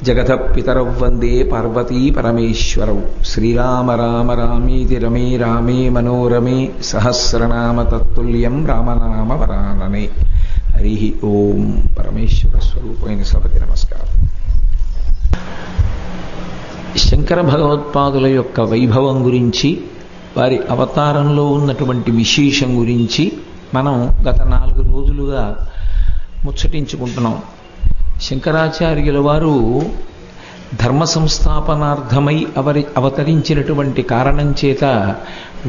జగతపితరౌ వందే పార్వతీ పరమేశ్వరౌ. శ్రీరామ రామ రామీతి రమే రామే మనోరమే సహస్రనామ తత్తుల్యం రామనామ వరాననే. హరి ఓం. పరమేశ్వర స్వరూపమైన సభకి నమస్కారం. శంకర భగవత్పాదుల యొక్క వైభవం గురించి, వారి అవతారంలో ఉన్నటువంటి విశేషం గురించి మనం గత 4 రోజులుగా ముచ్చటించుకుంటున్నాం. శంకరాచార్యుల వారు ధర్మ సంస్థాపనార్థమై అవతరించినటువంటి కారణం చేత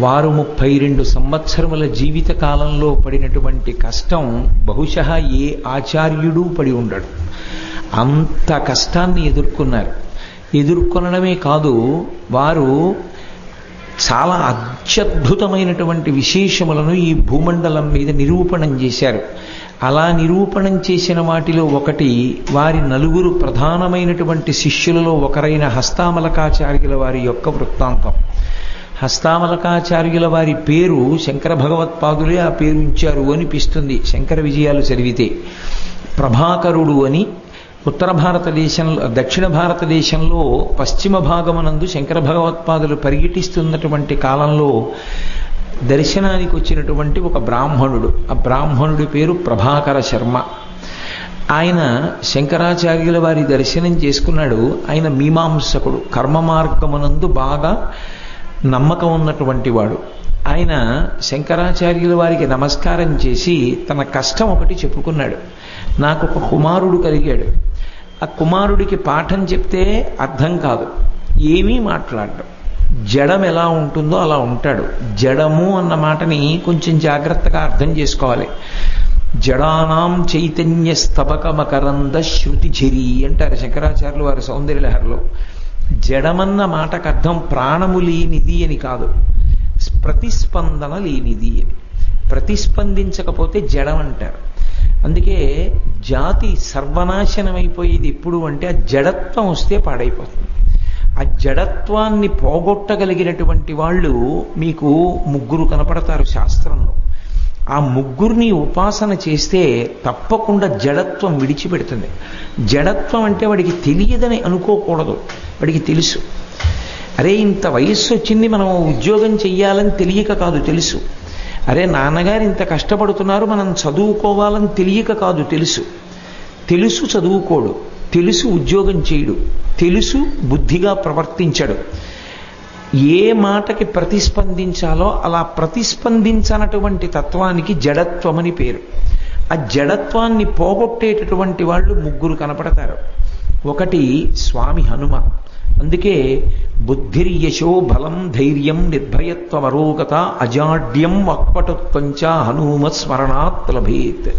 వారు 32 సంవత్సరముల జీవిత కాలంలో పడినటువంటి కష్టం బహుశः ఏ ఆచార్యుడు పడి ఉండడు. అంత కష్టాన్ని ఎదుర్కొన్నారు. ఎదుర్కొనడమే కాదు, వారు చాలా అత్యద్భుతమైనటువంటి విశేషములను ఈ భూమండలం మీద నిరూపణం చేశారు. అలా నిరూపణం చేసిన వాటిలో ఒకటి, వారి 4 ప్రధానమైనటువంటి శిష్యులలో ఒకరైన హస్తామలకాచార్యుల వారి యొక్క వృత్తాంతం. హస్తామలకాచార్యుల వారి పేరు శంకర భగవత్పాదులే ఆ పేరు ఉంచారు అనిపిస్తుంది శంకర విజయాలు చదివితే. ప్రభాకరుడు అని ఉత్తర భారతదేశంలో, దక్షిణ భారతదేశంలో పశ్చిమ భాగమునందు శంకర భగవత్పాదులు పర్యటిస్తున్నటువంటి కాలంలో దర్శనానికి వచ్చినటువంటి ఒక బ్రాహ్మణుడు. ఆ బ్రాహ్మణుడి పేరు ప్రభాకర శర్మ. ఆయన శంకరాచార్యుల వారి దర్శనం చేసుకున్నాడు. ఆయన మీమాంసకుడు, కర్మ మార్గమునందు బాగా నమ్మకం ఉన్నటువంటి వాడు. ఆయన శంకరాచార్యుల వారికి నమస్కారం చేసి తన కష్టం ఒకటి చెప్పుకున్నాడు. నాకు ఒక కుమారుడు కలిగాడు. ఆ కుమారుడికి పాఠం చెప్తే అర్థం కాదు, ఏమీ మాట్లాడడం, జడం ఎలా ఉంటుందో అలా ఉంటాడు. జడము అన్న మాటని కొంచెం జాగ్రత్తగా అర్థం చేసుకోవాలి. జడానాం చైతన్య స్తబక మకరంద శృతిఝరి అంటారు శంకరాచార్యులు వారి సౌందర్యలహరిలో. జడమన్న మాటకు అర్థం ప్రాణము లేనిది అని కాదు, ప్రతిస్పందన లేనిది అని. ప్రతిస్పందించకపోతే జడం అంటారు. అందుకే జాతి సర్వనాశనమైపోయేది ఎప్పుడు అంటే ఆ జడత్వం వస్తే పాడైపోతుంది. ఆ జడత్వాన్ని పోగొట్టగలిగినటువంటి వాళ్ళు మీకు 3 కనపడతారు శాస్త్రంలో. ఆ 3 ఉపాసన చేస్తే తప్పకుండా జడత్వం విడిచిపెడుతుంది. జడత్వం అంటే వాడికి తెలియదని అనుకోకూడదు, వాడికి తెలుసు. అరే ఇంత వయస్సు వచ్చింది, మనం ఉద్యోగం చెయ్యాలని తెలియక కాదు, తెలుసు. అరే నాన్నగారు ఇంత కష్టపడుతున్నారు, మనం చదువుకోవాలని తెలియక కాదు, తెలుసు. తెలుసు చదువుకోడు, తెలుసు ఉద్యోగం చేయడు, తెలుసు బుద్ధిగా ప్రవర్తించడు. ఏ మాటకి ప్రతిస్పందించాలో అలా ప్రతిస్పందించనటువంటి తత్వానికి జడత్వమని పేరు. ఆ జడత్వాన్ని పోగొట్టేటటువంటి వాళ్ళు 3 కనపడతారు. ఒకటి స్వామి హనుమ. అందుకే బుద్ధిర్యశో బలం ధైర్యం నిర్భయత్వం అరోగత అజాడ్యం వక్పటుత్వంచ హనుమత్ స్మరణాత్ లభేత్.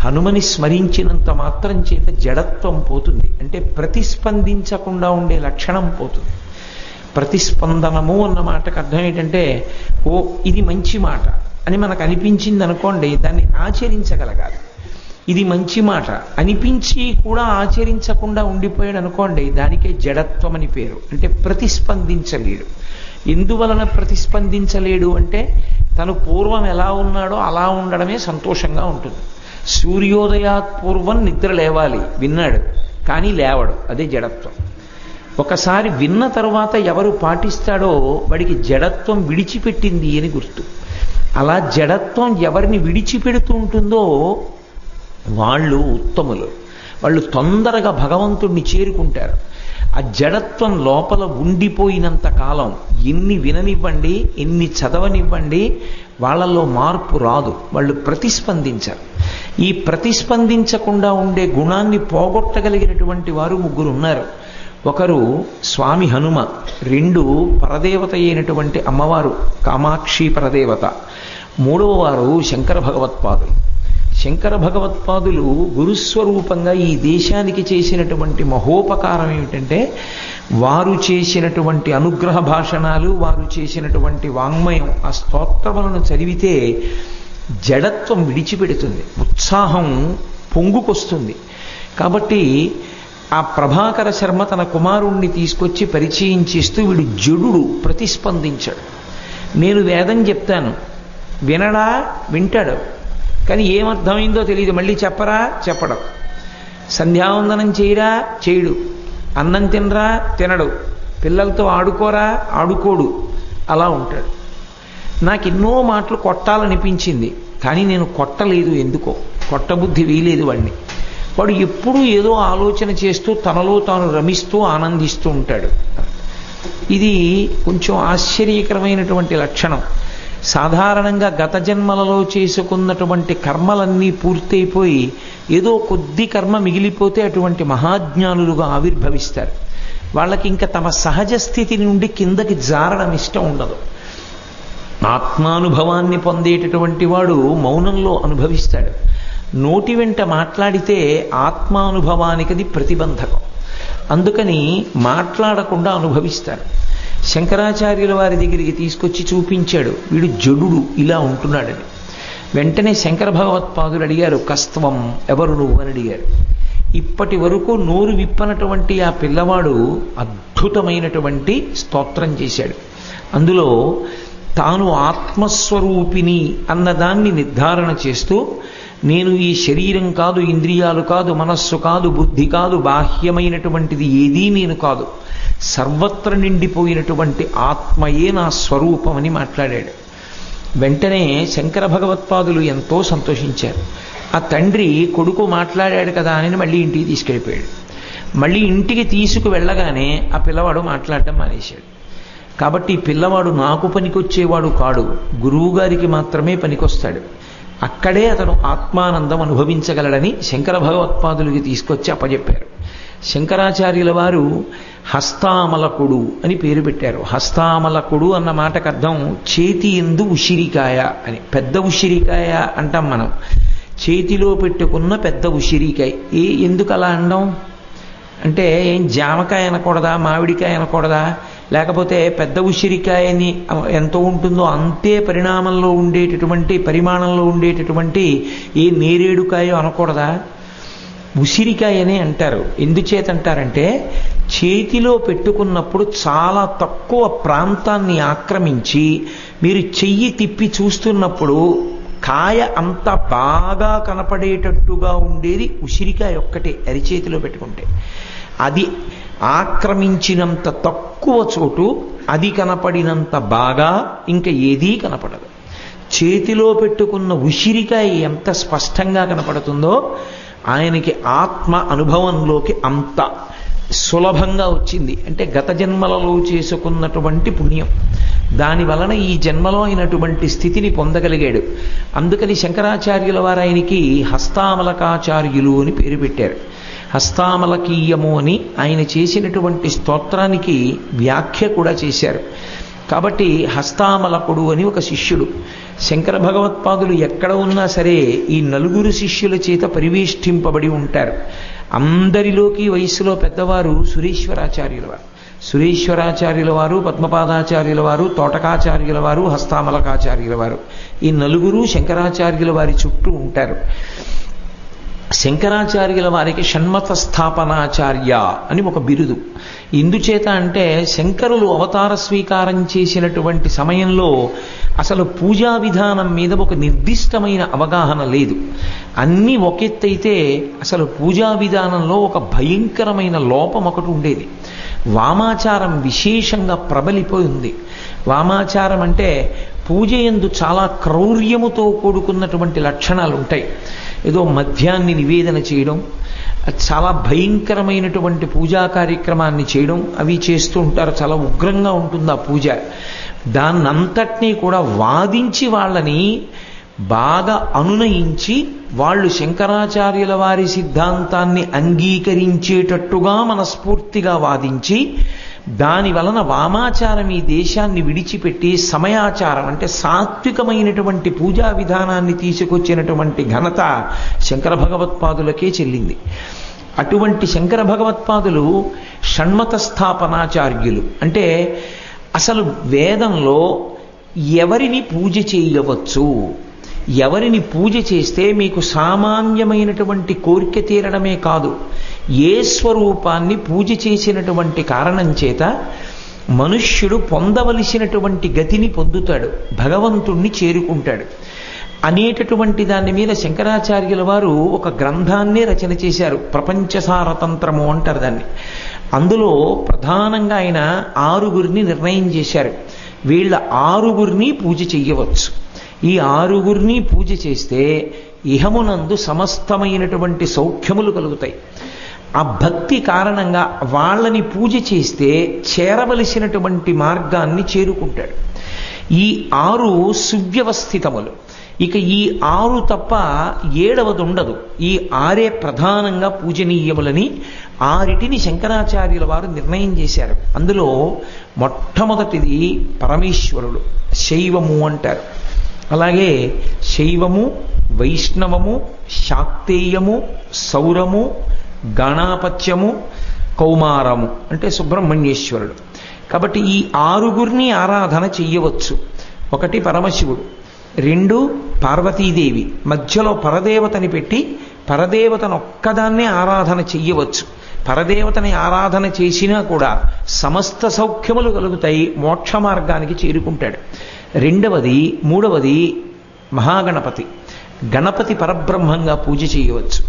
హనుమని స్మరించినంత మాత్రం చేత జడత్వం పోతుంది. అంటే ప్రతిస్పందించకుండా ఉండే లక్షణం పోతుంది. ప్రతిస్పందనము అన్న మాటకు అర్థం ఏంటంటే, ఓ ఇది మంచి మాట అని మనకు అనిపించింది అనుకోండి, దాన్ని ఆచరించగలగాలి. ఇది మంచి మాట అనిపించి కూడా ఆచరించకుండా ఉండిపోయాడు అనుకోండి, దానికే జడత్వం అని పేరు. అంటే ప్రతిస్పందించలేడు. ఎందువలన ప్రతిస్పందించలేడు అంటే, తను పూర్వం ఎలా ఉన్నాడో అలా ఉండడమే సంతోషంగా ఉంటుంది. సూర్యోదయాత్ పూర్వం నిద్ర లేవాలి, విన్నాడు కానీ లేవడు, అదే జడత్వం. ఒకసారి విన్న తరువాత ఎవరు పాటిస్తాడో వాడికి జడత్వం విడిచిపెట్టింది అని గుర్తు. అలా జడత్వం ఎవరిని విడిచిపెడుతూ ఉంటుందో వాళ్ళు ఉత్తములు. వాళ్ళు తొందరగా భగవంతుణ్ణి చేరుకుంటారు. ఆ జడత్వం లోపల ఉండిపోయినంత కాలం ఎన్ని విననివ్వండి, ఎన్ని చదవనివ్వండి, వాళ్ళల్లో మార్పు రాదు. వాళ్ళు ప్రతిస్పందించరు. ఈ ప్రతిస్పందించకుండా ఉండే గుణాన్ని పోగొట్టగలిగినటువంటి వారు 3 ఉన్నారు. ఒకరు స్వామి హనుమ, 2 పరదేవత అయినటువంటి అమ్మవారు కామాక్షి పరదేవత, 3వ వారు శంకర భగవత్పాదులు. శంకర భగవత్పాదులు గురుస్వరూపంగా ఈ దేశానికి చేసినటువంటి మహోపకారం ఏమిటంటే, వారు చేసినటువంటి అనుగ్రహ భాషణాలు, వారు చేసినటువంటి వాంగ్మయం, ఆ స్తోత్రములను చదివితే జడత్వం విడిచిపెడుతుంది, ఉత్సాహం పొంగుకొస్తుంది. కాబట్టి ఆ ప్రభాకర శర్మ తన కుమారుణ్ణి తీసుకొచ్చి పరిచయం చేస్తూ, వీడు జడుడు, ప్రతిస్పందించాడు. నేను వేదం చెప్తాను, వినడా, వింటాడు, కానీ ఏమర్థమైందో తెలియదు, మళ్ళీ చెప్పరా, చెప్పడం. సంధ్యావందనం చేయరా, చేయడు. అన్నం తినరా తినడు, పిల్లలతో ఆడుకోరా ఆడుకోడు, అలా ఉంటాడు. నాకు ఎన్నో మాటలు కొట్టాలనిపించింది, కానీ నేను కొట్టలేదు. ఎందుకో కొట్టబుద్ధి వీలేదు వాడిని. వాడు ఎప్పుడూ ఏదో ఆలోచన చేస్తూ తనలో తాను రమిస్తూ ఆనందిస్తూ ఉంటాడు. ఇది కొంచెం ఆశ్చర్యకరమైనటువంటి లక్షణం. సాధారణంగా గత జన్మలలో చేసుకున్నటువంటి కర్మలన్నీ పూర్తయిపోయి ఏదో కొద్ది కర్మ మిగిలిపోతే అటువంటి మహాజ్ఞానులుగా ఆవిర్భవిస్తారు. వాళ్ళకి ఇంకా తమ సహజ స్థితి నుండి కిందకి జారడం ఇష్టం ఉండదు. ఆత్మానుభవాన్ని పొందేటటువంటి వాడు మౌనంలో అనుభవిస్తాడు. నోటి వెంట మాట్లాడితే ఆత్మానుభవానికి అది ప్రతిబంధకం. అందుకని మాట్లాడకుండా అనుభవిస్తారు. శంకరాచార్యుల వారి దగ్గరికి తీసుకొచ్చి చూపించాడు, వీడు జడుడు ఇలా ఉంటున్నాడని. వెంటనే శంకర భగవత్పాదులు అడిగారు, కస్త్వం, ఎవరు నువ్వు అని అడిగారు. ఇప్పటి వరకు నోరు విప్పనటువంటి ఆ పిల్లవాడు అద్భుతమైనటువంటి స్తోత్రం చేశాడు. అందులో తాను ఆత్మస్వరూపిణి అన్నదాన్ని నిర్ధారణ చేస్తూ, నేను ఈ శరీరం కాదు, ఇంద్రియాలు కాదు, మనస్సు కాదు, బుద్ధి కాదు, బాహ్యమైనటువంటిది ఏదీ నేను కాదు, సర్వత్ర నిండిపోయినటువంటి ఆత్మయే నా స్వరూపం అని మాట్లాడాడు. వెంటనే శంకర భగవత్పాదులు ఎంతో సంతోషించారు. ఆ తండ్రి కొడుకు మాట్లాడాడు కదా అని మళ్ళీ ఇంటికి తీసుకెళ్ళిపోయాడు. మళ్ళీ ఇంటికి తీసుకువెళ్ళగానే ఆ పిల్లవాడు మాట్లాడటం మానేశాడు. కాబట్టి ఈ పిల్లవాడు నాకు పనికొచ్చేవాడు కాడు, గురువు గారికి మాత్రమే పనికొస్తాడు. అక్కడే అతను ఆత్మానందం అనుభవించగలడని శంకర భగవత్పాదులకి తీసుకొచ్చి అప్పచెప్పారు. శంకరాచార్యుల వారు హస్తామలకుడు అని పేరు పెట్టారు. హస్తామలకుడు అన్న మాటకు అర్థం చేతి ఎందు ఉసిరికాయ అని. పెద్ద ఉసిరికాయ అంటాం మనం, చేతిలో పెట్టుకున్న పెద్ద ఉసిరికాయ. ఎందుకు అలా అనడం అంటే, ఏం జామకాయ అనకూడదా, మామిడికాయ అనకూడదా, లేకపోతే పెద్ద ఉసిరికాయని ఎంత ఉంటుందో అంతే పరిణామంలో ఉండేటటువంటి పరిమాణంలో ఉండేటటువంటి ఏ నేరేడుకాయో అనకూడదా? ఉసిరికాయనే అంటారు. ఎందుచేతంటారంటే చేతిలో పెట్టుకున్నప్పుడు చాలా తక్కువ ప్రాంతాన్ని ఆక్రమించి మీరు చెయ్యి తిప్పి చూస్తున్నప్పుడు కాయ అంత బాగా కనపడేటట్టుగా ఉండేది ఉసిరికాయ ఒక్కటే అరిచేతిలో పెట్టుకుంటే. అది ఆక్రమించినంత తక్కువ చోటు, అది కనపడినంత బాగా ఇంకా ఏదీ కనపడదు. చేతిలో పెట్టుకున్న ఉసిరికాయ ఎంత స్పష్టంగా కనపడుతుందో ఆయనకి ఆత్మ అనుభవంలోకి అంత సులభంగా వచ్చింది. అంటే గత జన్మలలో చేసుకున్నటువంటి పుణ్యం, దాని వలన ఈ జన్మలో అయినటువంటి స్థితిని పొందగలిగాడు. అందుకని శంకరాచార్యుల వారు ఆయనకి హస్తామలకాచార్యులు అని పేరు పెట్టారు. హస్తామలకీయము అని ఆయన చేసినటువంటి స్తోత్రానికి వ్యాఖ్య కూడా చేశారు. కాబట్టి హస్తామలకుడు అని ఒక శిష్యుడు. శంకర భగవత్పాదులు ఎక్కడ ఉన్నా సరే ఈ నలుగురు శిష్యుల చేత పరివేష్టింపబడి ఉంటారు. అందరిలోకి వయస్సులో పెద్దవారు సురేశ్వరాచార్యుల వారు. సురేశ్వరాచార్యుల వారు, పద్మపాదాచార్యుల వారు, తోటకాచార్యుల వారు, హస్తామలకాచార్యుల వారు, ఈ నలుగురు శంకరాచార్యుల వారి చుట్టూ ఉంటారు. శంకరాచార్యుల వారికి షణ్మత స్థాపనాచార్య అని ఒక బిరుదు. ఎందుచేత అంటే శంకరులు అవతార స్వీకారం చేసినటువంటి సమయంలో అసలు పూజా విధానం మీద ఒక నిర్దిష్టమైన అవగాహన లేదు. అన్నీ ఒకెత్తైతే అసలు పూజా విధానంలో ఒక భయంకరమైన లోపం ఒకటి ఉండేది. వామాచారం విశేషంగా ప్రబలిపోయి ఉంది. వామాచారం అంటే పూజ యందు చాలా క్రౌర్యముతో కూడుకున్నటువంటి లక్షణాలు ఉంటాయి. ఏదో మద్యాన్ని నివేదన చేయడం, చాలా భయంకరమైనటువంటి పూజా కార్యక్రమాన్ని చేయడం, అవి చేస్తూ ఉంటారు. చాలా ఉగ్రంగా ఉంటుంది ఆ పూజ. దాన్నంతటినీ కూడా వాదించి వాళ్ళని బాగా అనునయించి వాళ్ళు శంకరాచార్యుల వారి సిద్ధాంతాన్ని అంగీకరించేటట్టుగా మనస్ఫూర్తిగా వాదించి దాని వలన వామాచారం ఈ దేశాన్ని విడిచిపెట్టి సమయాచారం అంటే సాత్వికమైనటువంటి పూజా విధానాన్ని తీసుకొచ్చినటువంటి ఘనత శంకర భగవత్పాదులకే చెల్లింది. అటువంటి శంకర భగవత్పాదులు షణ్మత స్థాపనాచార్యులు. అంటే అసలు వేదంలో ఎవరిని పూజ చేయవచ్చు, ఎవరిని పూజ చేస్తే మీకు సామాన్యమైనటువంటి కోరిక తీరడమే కాదు, ఏ స్వరూపాన్ని పూజ చేసినటువంటి కారణం చేత మనుష్యుడు పొందవలసినటువంటి గతిని పొందుతాడు, భగవంతుణ్ణి చేరుకుంటాడు అనేటటువంటి దాని మీద శంకరాచార్యుల వారు ఒక గ్రంథాన్నే రచన చేశారు. ప్రపంచసారతంత్రము అంటారు దాన్ని. అందులో ప్రధానంగా ఆయన 6గురిని నిర్ణయం చేశారు. వీళ్ళ 6గురిని పూజ చెయ్యవచ్చు. ఈ 6గురిని పూజ చేస్తే ఇహమునందు సమస్తమైనటువంటి సౌఖ్యములు కలుగుతాయి. ఆ భక్తి కారణంగా వాళ్ళని పూజ చేస్తే చేరవలసినటువంటి మార్గాన్ని చేరుకుంటాడు. ఈ 6 సువ్యవస్థితములు. ఇక ఈ 6 తప్ప 7వది ఉండదు. ఈ 6 ప్రధానంగా పూజనీయములని 6టిని శంకరాచార్యుల వారు నిర్ణయం చేశారు. అందులో మొట్టమొదటిది పరమేశ్వరుడు, శైవము అంటారు. అలాగే శైవము, వైష్ణవము, శాక్తేయము, సౌరము, గణాపత్యము, కౌమారము అంటే సుబ్రహ్మణ్యేశ్వరుడు. కాబట్టి ఈ 6గురిని ఆరాధన చెయ్యవచ్చు. ఒకటి పరమశివుడు, 2 పార్వతీదేవి, మధ్యలో పరదేవతని పెట్టి పరదేవతను ఒక్కదాన్నే ఆరాధన చెయ్యవచ్చు. పరదేవతని ఆరాధన చేసినా కూడా సమస్త సౌఖ్యములు కలుగుతాయి, మోక్ష మార్గానికి చేరుకుంటాడు. 3వది మహాగణపతి, గణపతి పరబ్రహ్మంగా పూజ చేయవచ్చు.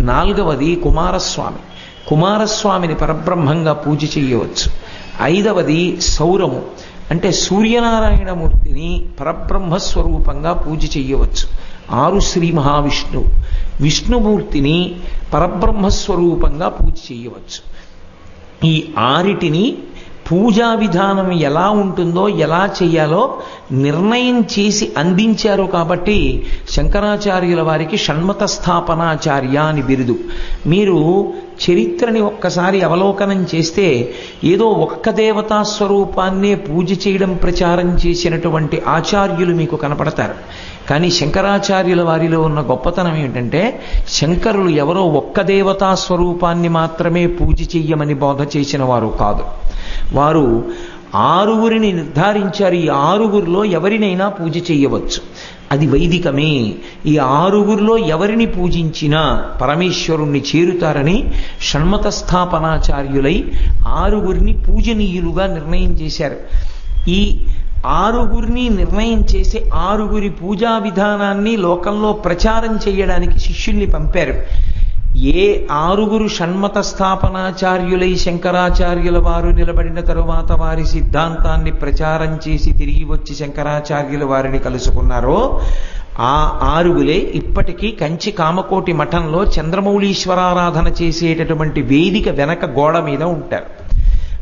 4వది కుమారస్వామి, కుమారస్వామిని పరబ్రహ్మంగా పూజ చేయవచ్చు. 5వది సౌరము అంటే సూర్యనారాయణమూర్తిని పరబ్రహ్మస్వరూపంగా పూజ చేయవచ్చు. 6 శ్రీ మహావిష్ణువు, విష్ణుమూర్తిని పరబ్రహ్మస్వరూపంగా పూజ చేయవచ్చు. ఈ 6టిని పూజా విధానం ఎలా ఉంటుందో ఎలా చేయాలో నిర్ణయం చేసి అందించారు. కాబట్టి శంకరాచార్యుల వారికి షణ్మత స్థాపనాచార్య అని బిరుదు. మీరు చరిత్రని ఒక్కసారి అవలోకనం చేస్తే ఏదో ఒక్క దేవతా స్వరూపాన్నే పూజ చేయడం ప్రచారం చేసినటువంటి ఆచార్యులు మీకు కనపడతారు. కానీ శంకరాచార్యుల వారిలో ఉన్న గొప్పతనం ఏమిటంటే శంకరులు ఎవరో ఒక్క దేవతా స్వరూపాన్ని మాత్రమే పూజ చెయ్యమని బోధ చేసిన వారు కాదు. వారు 6గురిని నిర్ధారించారు. ఈ 6గురిలో ఎవరినైనా పూజ చెయ్యవచ్చు, అది వైదికమే. ఈ 6గురిలో ఎవరిని పూజించినా పరమేశ్వరుణ్ణి చేరుతారని షణ్మత స్థాపనాచార్యులై 6గురిని పూజనీయులుగా నిర్ణయం చేశారు. ఈ 6గురిని నిర్ణయం చేసి 6గురి పూజా విధానాన్ని లోకంలో ప్రచారం చేయడానికి శిష్యుల్ని పంపారు. ఏ 6గురు షణ్మత స్థాపనాచార్యులై శంకరాచార్యుల వారు నిలబడిన తరువాత వారి సిద్ధాంతాన్ని ప్రచారం చేసి తిరిగి వచ్చి శంకరాచార్యుల వారిని కలుసుకున్నారో ఆ 6గులే ఇప్పటికీ కంచి కామకోటి మఠంలో చంద్రమౌళీశ్వరారాధన చేసేటటువంటి వేదిక వెనక గోడ మీద ఉంటారు.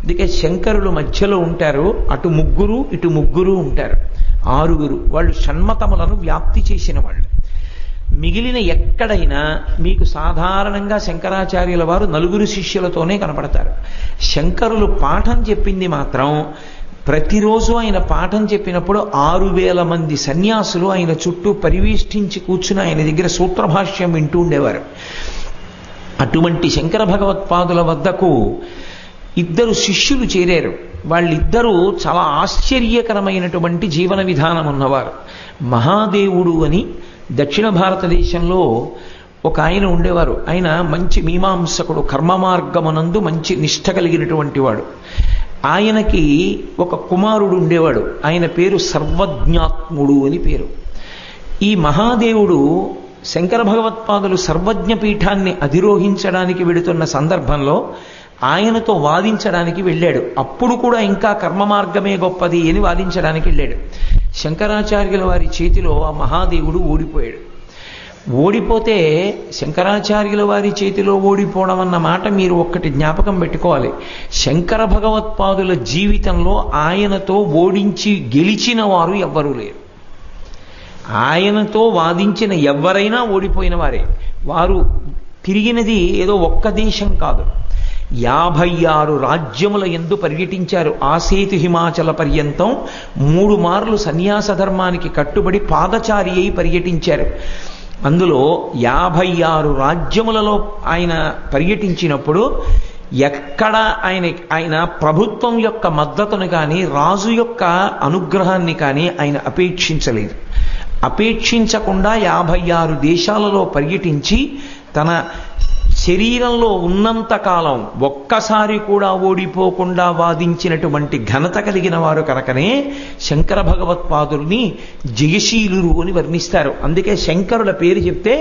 అందుకే శంకరులు మధ్యలో ఉంటారు, అటు 3 ఇటు 3 ఉంటారు. 6గురు వాళ్ళు షణ్మతములను వ్యాప్తి చేసిన వాళ్ళు. మిగిలిన ఎక్కడైనా మీకు సాధారణంగా శంకరాచార్యుల వారు 4 శిష్యులతోనే కనపడతారు. శంకరులు పాఠం చెప్పింది మాత్రం ప్రతిరోజు ఆయన పాఠం చెప్పినప్పుడు 6000 మంది సన్యాసులు ఆయన చుట్టూ పరివేష్టించి కూర్చుని ఆయన దగ్గర సూత్రభాష్యం వింటూ ఉండేవారు. అటువంటి శంకర భగవత్పాదుల వద్దకు 2 శిష్యులు చేరారు. వాళ్ళిద్దరూ చాలా ఆశ్చర్యకరమైనటువంటి జీవన విధానం ఉన్నవారు. మహాదేవుడు అని దక్షిణ భారతదేశంలో ఒక ఆయన ఉండేవారు. ఆయన మంచి మీమాంసకుడు, కర్మ మార్గమునందు మంచి నిష్ఠ కలిగినటువంటి వాడు. ఆయనకి ఒక కుమారుడు ఉండేవాడు. ఆయన పేరు సర్వజ్ఞాత్ముడు అని పేరు. ఈ మహాదేవుడు శంకర భగవత్పాదులు సర్వజ్ఞ పీఠాన్ని అధిరోహించడానికి వెడుతున్న సందర్భంలో ఆయనతో వాదించడానికి వెళ్ళాడు. అప్పుడు కూడా ఇంకా కర్మ మార్గమే గొప్పది అని వాదించడానికి వెళ్ళాడు. శంకరాచార్యుల వారి చేతిలో ఆ మహాదేవుడు ఓడిపోయాడు. ఓడిపోతే శంకరాచార్యుల వారి చేతిలో ఓడిపోవడం అన్న మాట మీరు ఒక్కటి జ్ఞాపకం పెట్టుకోవాలి. శంకర భగవత్పాదుల జీవితంలో ఆయనతో ఓడించి గెలిచిన వారు ఎవ్వరూ లేరు. ఆయనతో వాదించిన ఎవరైనా ఓడిపోయిన వారే. వారు తిరిగినది ఏదో ఒక్క దేశం కాదు, 56 రాజ్యముల యందు పర్యటించారు. ఆసేతు హిమాచల పర్యంతం 3 మార్లు సన్యాస ధర్మానికి కట్టుబడి పాదచారి అయి పర్యటించారు. అందులో 56 రాజ్యములలో ఆయన పర్యటించినప్పుడు ఎక్కడ ఆయన ప్రభుత్వం యొక్క మద్దతును కానీ రాజు యొక్క అనుగ్రహాన్ని కానీ ఆయన అపేక్షించలేదు. అపేక్షించకుండా 56 దేశాలలో పర్యటించి తన శరీరంలో ఉన్నంతకాలం ఒక్కసారి కూడా ఓడిపోకుండా వాదించినటువంటి ఘనత కలిగిన వారు కనుకనే శంకర భగవత్పాదుల్ని జయశీలురు అని వర్ణిస్తారు. అందుకే శంకరుల పేరు చెప్తే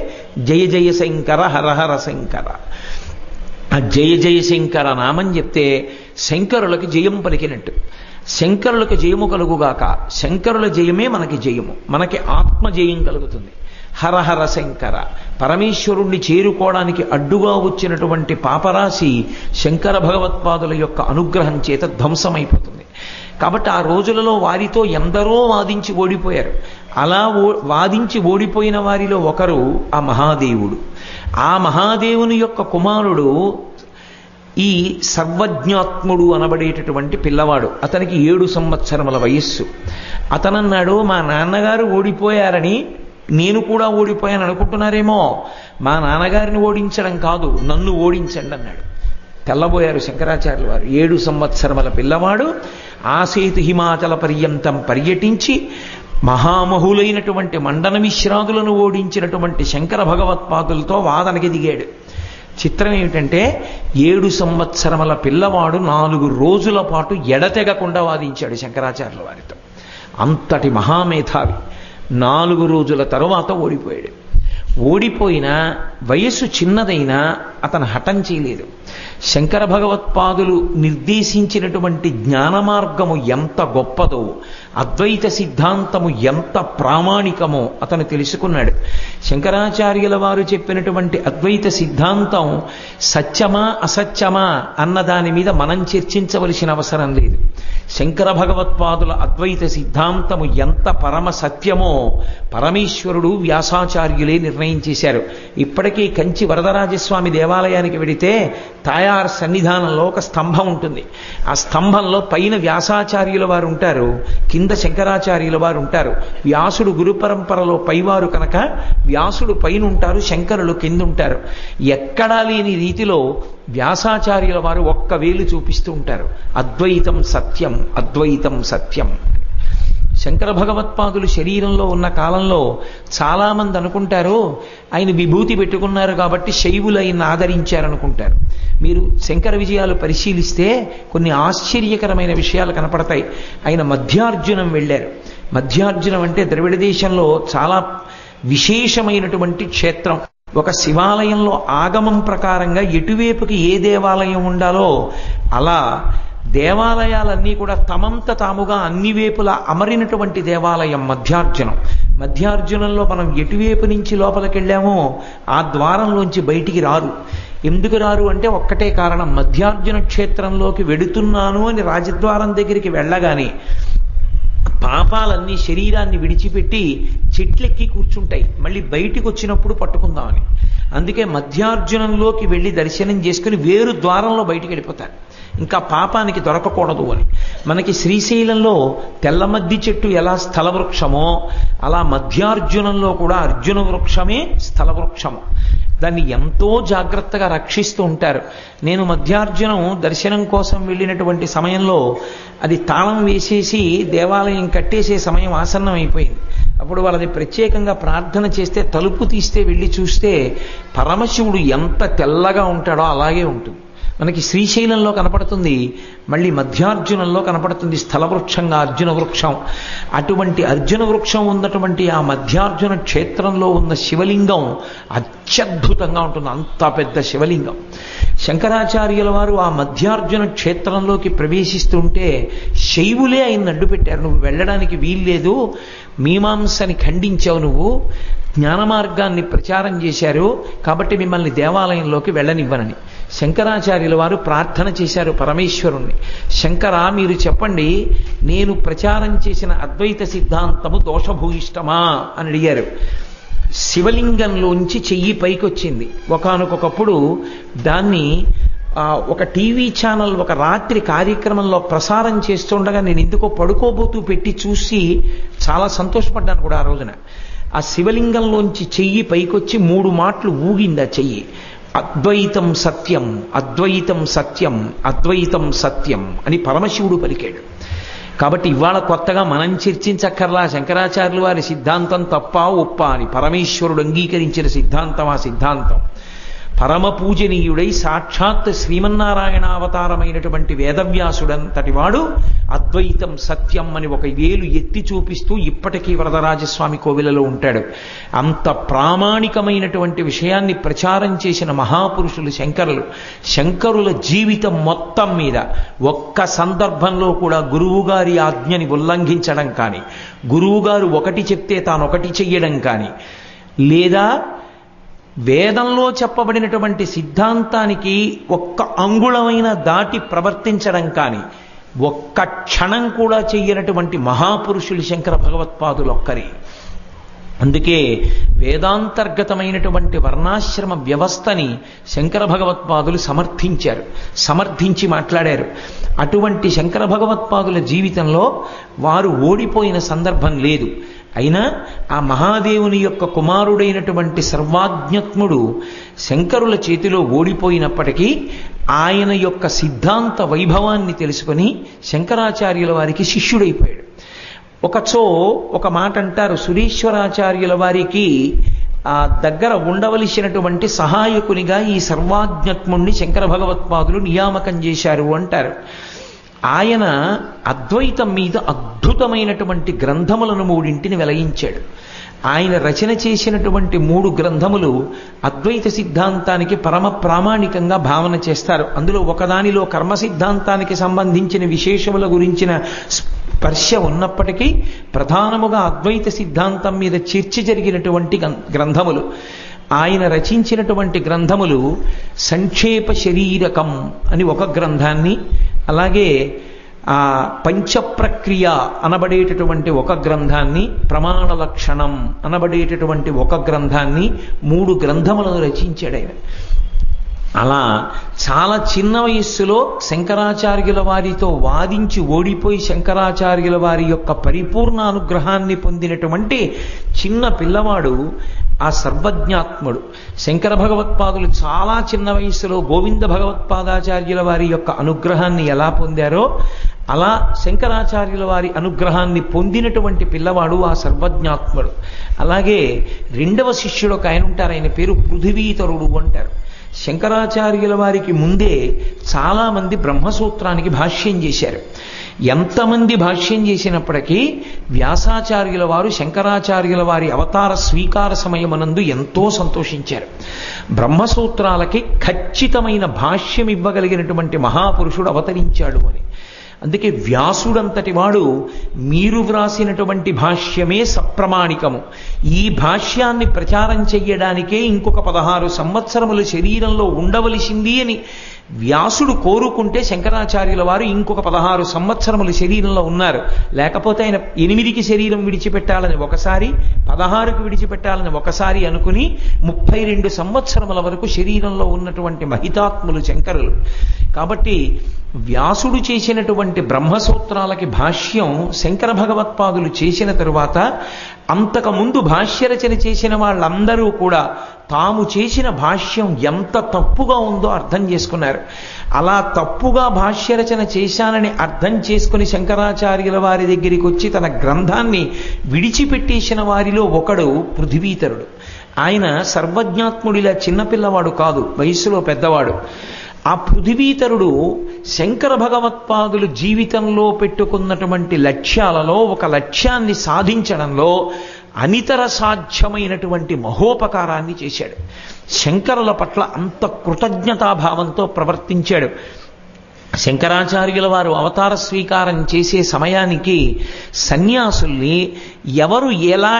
జయ జయ శంకర, హర హర శంకర. ఆ జయ జయశంకర నామం చెప్తే శంకరులకి జయం పలికినట్టు. శంకరులకు జయము కలుగుగాక, శంకరుల జయమే మనకి జయము, మనకి ఆత్మజయం కలుగుతుంది. హరహర శంకర, పరమేశ్వరుణ్ణి చేరుకోవడానికి అడ్డుగా వచ్చినటువంటి పాపరాశి శంకర భగవత్పాదుల యొక్క అనుగ్రహం చేత ధ్వంసమైపోతుంది. కాబట్టి ఆ రోజులలో వారితో ఎందరో వాదించి ఓడిపోయారు. అలా వాదించి ఓడిపోయిన వారిలో ఒకరు ఆ మహాదేవుడు. ఆ మహాదేవుని యొక్క కుమారుడు ఈ సర్వజ్ఞాత్ముడు అనబడేటటువంటి పిల్లవాడు. అతనికి 7 సంవత్సరముల వయస్సు. అతనన్నాడు, మా నాన్నగారు ఓడిపోయారని నేను కూడా ఓడిపోయాను అనుకుంటున్నారేమో, మా నాన్నగారిని ఓడించడం కాదు, నన్ను ఓడించండి అన్నాడు. తెల్లబోయారు శంకరాచార్యుల వారు. 7 సంవత్సరముల పిల్లవాడు ఆసేతు హిమాచల పర్యంతం పర్యటించి మహామహులైనటువంటి మండన మిశ్రాదులను ఓడించినటువంటి శంకర భగవత్పాదులతో వాదనకి దిగాడు. చిత్రం ఏమిటంటే 7 సంవత్సరముల పిల్లవాడు 4 రోజుల పాటు ఎడతెగకుండా వాదించాడు శంకరాచార్యుల వారితో. అంతటి మహామేధావి. 4 రోజుల తరువాత ఓడిపోయాడు. ఓడిపోయినా వయస్సు చిన్నదైనా అతను హఠం చేయలేదు. శంకర భగవత్పాదులు నిర్దేశించినటువంటి జ్ఞాన మార్గము ఎంత గొప్పదో, అద్వైత సిద్ధాంతము ఎంత ప్రామాణికమో అతను తెలుసుకున్నాడు. శంకరాచార్యుల వారు చెప్పినటువంటి అద్వైత సిద్ధాంతం సత్యమా అసత్యమా అన్న దాని మీద మనం చర్చించవలసిన అవసరం లేదు. శంకర భగవత్పాదుల అద్వైత సిద్ధాంతము ఎంత పరమ సత్యమో పరమేశ్వరుడు వ్యాసాచార్యులే నిర్ణయం చేశారు. ఇప్పటికీ కంచి వరదరాజస్వామి దేవాలయానికి వెడితే తాయార్ సన్నిధానంలో ఒక స్తంభం ఉంటుంది. ఆ స్తంభంలో పైన వ్యాసాచార్యుల వారు ఉంటారు, కింద శంకరాచార్యుల వారు ఉంటారు. వ్యాసుడు గురు పరంపరలో పైవారు కనుక వ్యాసుడు పైన ఉంటారు, శంకరులు కింద ఉంటారు. ఎక్కడా లేని రీతిలో వ్యాసాచార్యుల వారు ఒక్క వేలు చూపిస్తూ ఉంటారు. అద్వైతం సత్యం, అద్వైతం సత్యం. శంకర భగవత్పాదులు శరీరంలో ఉన్న కాలంలో చాలామంది అనుకుంటారు ఆయన విభూతి పెట్టుకున్నారు కాబట్టి శైవులు ఆయన ఆదరించారనుకుంటారు. మీరు శంకర విజయాలు పరిశీలిస్తే కొన్ని ఆశ్చర్యకరమైన విషయాలు కనపడతాయి. ఆయన మధ్యార్జునం వెళ్ళారు. మధ్యార్జునం అంటే ద్రవిడ దేశంలో చాలా విశేషమైనటువంటి క్షేత్రం. ఒక శివాలయంలో ఆగమం ప్రకారంగా ఎటువైపుకి ఏ దేవాలయం ఉండాలో అలా దేవాలయాలన్నీ కూడా తమంత తాముగా అన్ని వేపులా అమరినటువంటి దేవాలయం మధ్యార్జునం. మధ్యార్జునంలో మనం ఎటువైపు నుంచి లోపలికి వెళ్ళామో ఆ ద్వారంలోంచి బయటికి రారు. ఎందుకు రారు అంటే ఒక్కటే కారణం, మధ్యార్జున క్షేత్రంలోకి వెడుతున్నాను అని రాజద్వారం దగ్గరికి వెళ్ళగానే పాపాలన్నీ శరీరాన్ని విడిచిపెట్టి చెట్లెక్కి కూర్చుంటాయి, మళ్ళీ బయటికి వచ్చినప్పుడు పట్టుకుందామని. అందుకే మధ్యార్జునంలోకి వెళ్ళి దర్శనం చేసుకుని వేరు ద్వారంలో బయటికి వెళ్ళిపోతారు, ఇంకా పాపానికి దొరకకూడదు అని. మనకి శ్రీశైలంలో తెల్లమద్ది చెట్టు ఎలా స్థల వృక్షమో అలా మధ్యార్జునంలో కూడా అర్జున వృక్షమే స్థల వృక్షము. దాన్ని ఎంతో జాగ్రత్తగా రక్షిస్తూ ఉంటారు. నేను మధ్యార్జునం దర్శనం కోసం వెళ్ళినటువంటి సమయంలో అది తాళం వేసేసి దేవాలయం కట్టేసే సమయం ఆసన్నం అయిపోయింది. అప్పుడు వాళ్ళది ప్రత్యేకంగా ప్రార్థన చేస్తే తలుపు తీస్తే వెళ్ళి చూస్తే పరమశివుడు ఎంత తెల్లగా ఉంటాడో అలాగే ఉంటుంది. మనకి శ్రీశైలంలో కనపడుతుంది, మళ్ళీ మధ్యార్జునంలో కనపడుతుంది స్థలవృక్షంగా అర్జున వృక్షం. అటువంటి అర్జున వృక్షం ఉన్నటువంటి ఆ మధ్యార్జున క్షేత్రంలో ఉన్న శివలింగం అత్యద్భుతంగా ఉంటుంది, అంత పెద్ద శివలింగం. శంకరాచార్యుల వారు ఆ మధ్యార్జున క్షేత్రంలోకి ప్రవేశిస్తుంటే శైవులే ఆయన అడ్డు పెట్టారు. నువ్వు వెళ్ళడానికి వీల్లేదు, మీమాంసని ఖండించావు, నువ్వు జ్ఞాన మార్గాన్ని ప్రచారం చేశారు కాబట్టి మిమ్మల్ని దేవాలయంలోకి వెళ్ళనివ్వనని. శంకరాచార్యుల వారు ప్రార్థన చేశారు పరమేశ్వరుణ్ణి, శంకర మీరు చెప్పండి, నేను ప్రచారం చేసిన అద్వైత సిద్ధాంతము దోషభూయిష్టమా అని అడిగారు. శివలింగంలోంచి చెయ్యి పైకొచ్చింది. ఒకానొకప్పుడు దాన్ని ఒక టీవీ ఛానల్ ఒక రాత్రి కార్యక్రమంలో ప్రసారం చేస్తుండగా నేను ఎందుకో పడుకోబోతూ పెట్టి చూసి చాలా సంతోషపడ్డాను కూడా ఆ రోజున. ఆ శివలింగంలోంచి చెయ్యి పైకొచ్చి 3 మాటలు ఊగింది ఆ చెయ్యి. అద్వైతం సత్యం, అద్వైతం సత్యం, అద్వైతం సత్యం అని పరమశివుడు పలికాడు. కాబట్టి ఇవాళ కొత్తగా మనం చర్చించక్కర్లా శంకరాచార్యుల వారి సిద్ధాంతం తప్పా ఒప్పా అని. పరమేశ్వరుడు అంగీకరించిన సిద్ధాంతం ఆ సిద్ధాంతం. పరమ పూజనీయుడై సాక్షాత్ శ్రీమన్నారాయణావతారమైనటువంటి వేదవ్యాసుడంతటి వాడు అద్వైతం సత్యం అని ఒక వేలు ఎత్తి చూపిస్తూ ఇప్పటికీ వరదరాజస్వామి కోవిలలో ఉంటాడు. అంత ప్రామాణికమైనటువంటి విషయాన్ని ప్రచారం చేసిన మహాపురుషులు శంకరులు. శంకరుల జీవితం మొత్తం మీద ఒక్క సందర్భంలో కూడా గురువుగారి ఆజ్ఞని ఉల్లంఘించడం కానీ, గురువుగారు ఒకటి చెప్తే తానొకటి చెయ్యడం కానీ, లేదా వేదంలో చెప్పబడినటువంటి సిద్ధాంతానికి ఒక్క అంగుళమైన దాటి ప్రవర్తించడం కానీ ఒక్క క్షణం కూడా చెయ్యనటువంటి మహాపురుషులు శంకర భగవత్పాదులు ఒక్కరి. అందుకే వేదాంతర్గతమైనటువంటి వర్ణాశ్రమ వ్యవస్థని శంకర భగవత్పాదులు సమర్థించి మాట్లాడారు. అటువంటి శంకర భగవత్పాదుల జీవితంలో వారు ఓడిపోయిన సందర్భం లేదు. అయినా ఆ మహాదేవుని యొక్క కుమారుడైనటువంటి సర్వాజ్ఞత్ముడు శంకరుల చేతిలో ఓడిపోయినప్పటికీ ఆయన యొక్క సిద్ధాంత వైభవాన్ని తెలుసుకొని శంకరాచార్యుల వారికి శిష్యుడైపోయాడు. ఒకచో ఒక మాట అంటారు, సురీశ్వరాచార్యుల వారికి దగ్గర ఉండవలసినటువంటి సహాయకునిగా ఈ సర్వాజ్ఞత్ముణ్ణి శంకర భగవత్పాదులు నియామకం చేశారు అంటారు. ఆయన అద్వైతం మీద అద్భుతమైనటువంటి గ్రంథములను 3 వెలయించాడు. ఆయన రచన చేసినటువంటి 3 గ్రంథములు అద్వైత సిద్ధాంతానికి పరమ ప్రామాణికంగా భావన చేస్తారు. అందులో ఒకదానిలో కర్మ సిద్ధాంతానికి సంబంధించిన విశేషముల గురించిన స్పర్శ ఉన్నప్పటికీ ప్రధానముగా అద్వైత సిద్ధాంతం మీద చర్చ జరిగినటువంటి గ్రంథములు. ఆయన రచించినటువంటి గ్రంథములు సంక్షేప శరీరకం అని ఒక గ్రంథాన్ని, అలాగే పంచప్రక్రియ అనబడేటటువంటి ఒక గ్రంథాన్ని, ప్రమాణ లక్షణం అనబడేటటువంటి ఒక గ్రంథాన్ని, 3 గ్రంథములను రచించాడు ఆయన. అలా చాలా చిన్న వయస్సులో శంకరాచార్యుల వారితో వాదించి ఓడిపోయి శంకరాచార్యుల వారి యొక్క పరిపూర్ణ అనుగ్రహాన్ని పొందినటువంటి చిన్న పిల్లవాడు ఆ సర్వజ్ఞాత్ముడు. శంకర భగవత్పాదులు చాలా చిన్న వయస్సులో గోవింద భగవత్పాదాచార్యుల వారి యొక్క అనుగ్రహాన్ని ఎలా పొందారో అలా శంకరాచార్యుల వారి అనుగ్రహాన్ని పొందినటువంటి పిల్లవాడు ఆ సర్వజ్ఞాత్ముడు. అలాగే 2వ శిష్యుడు ఒక ఆయన ఉంటారు, ఆయన పేరు పృథివీతరుడు అంటారు. శంకరాచార్యుల వారికి ముందే చాలామంది బ్రహ్మసూత్రానికి భాష్యం చేశారు. ఎంతమంది భాష్యం చేసినప్పటికీ వ్యాసాచార్యుల వారు శంకరాచార్యుల వారి అవతార స్వీకార సమయమనందు ఎంతో సంతోషించారు. బ్రహ్మసూత్రాలకి ఖచ్చితమైన భాష్యం ఇవ్వగలిగినటువంటి మహాపురుషుడు అవతరించాడు అని. అందుకే వ్యాసుడంతటి వాడు మీరు వ్రాసినటువంటి భాష్యమే సప్రమాణికము, ఈ భాష్యాన్ని ప్రచారం చెయ్యడానికే ఇంకొక 16 సంవత్సరములు శరీరంలో ఉండవలసింది అని వ్యాసుడు కోరుకుంటే శంకరాచార్యుల వారు ఇంకొక 16 సంవత్సరములు శరీరంలో ఉన్నారు. లేకపోతే ఆయన 8కి శరీరం విడిచిపెట్టాలని ఒకసారి, 16కి విడిచిపెట్టాలని ఒకసారి అనుకుని 32 సంవత్సరముల వరకు శరీరంలో ఉన్నటువంటి మహితాత్ములు శంకరులు. కాబట్టి వ్యాసుడు చేసినటువంటి బ్రహ్మసూత్రాలకి భాష్యం శంకర భగవత్పాదులు చేసిన తరువాత అంతకుముందు భాష్యరచన చేసిన వాళ్ళందరూ కూడా తాము చేసిన భాష్యం ఎంత తప్పుగా ఉందో అర్థం చేసుకున్నారు. అలా తప్పుగా భాష్యరచన చేశానని అర్థం చేసుకుని శంకరాచార్యుల వారి దగ్గరికి వచ్చి తన గ్రంథాన్ని విడిచిపెట్టేసిన వారిలో ఒకడు పృథివీతరుడు. ఆయన సర్వజ్ఞాత్ముడిలా చిన్నపిల్లవాడు కాదు, వయస్సులో పెద్దవాడు. ఆ పృథివీతరుడు శంకర భగవత్పాదులు జీవితంలో పెట్టుకున్నటువంటి లక్ష్యాలలో ఒక లక్ష్యాన్ని సాధించడంలో అనితర సాధ్యమైనటువంటి మహోపకారాన్ని చేశాడు. శంకరుల పట్ల అంత కృతజ్ఞతాభావంతో ప్రవర్తించాడు. శంకరాచార్యుల వారు అవతార స్వీకారం చేసే సమయానికి సన్యాసుల్ని ఎవరు ఎలా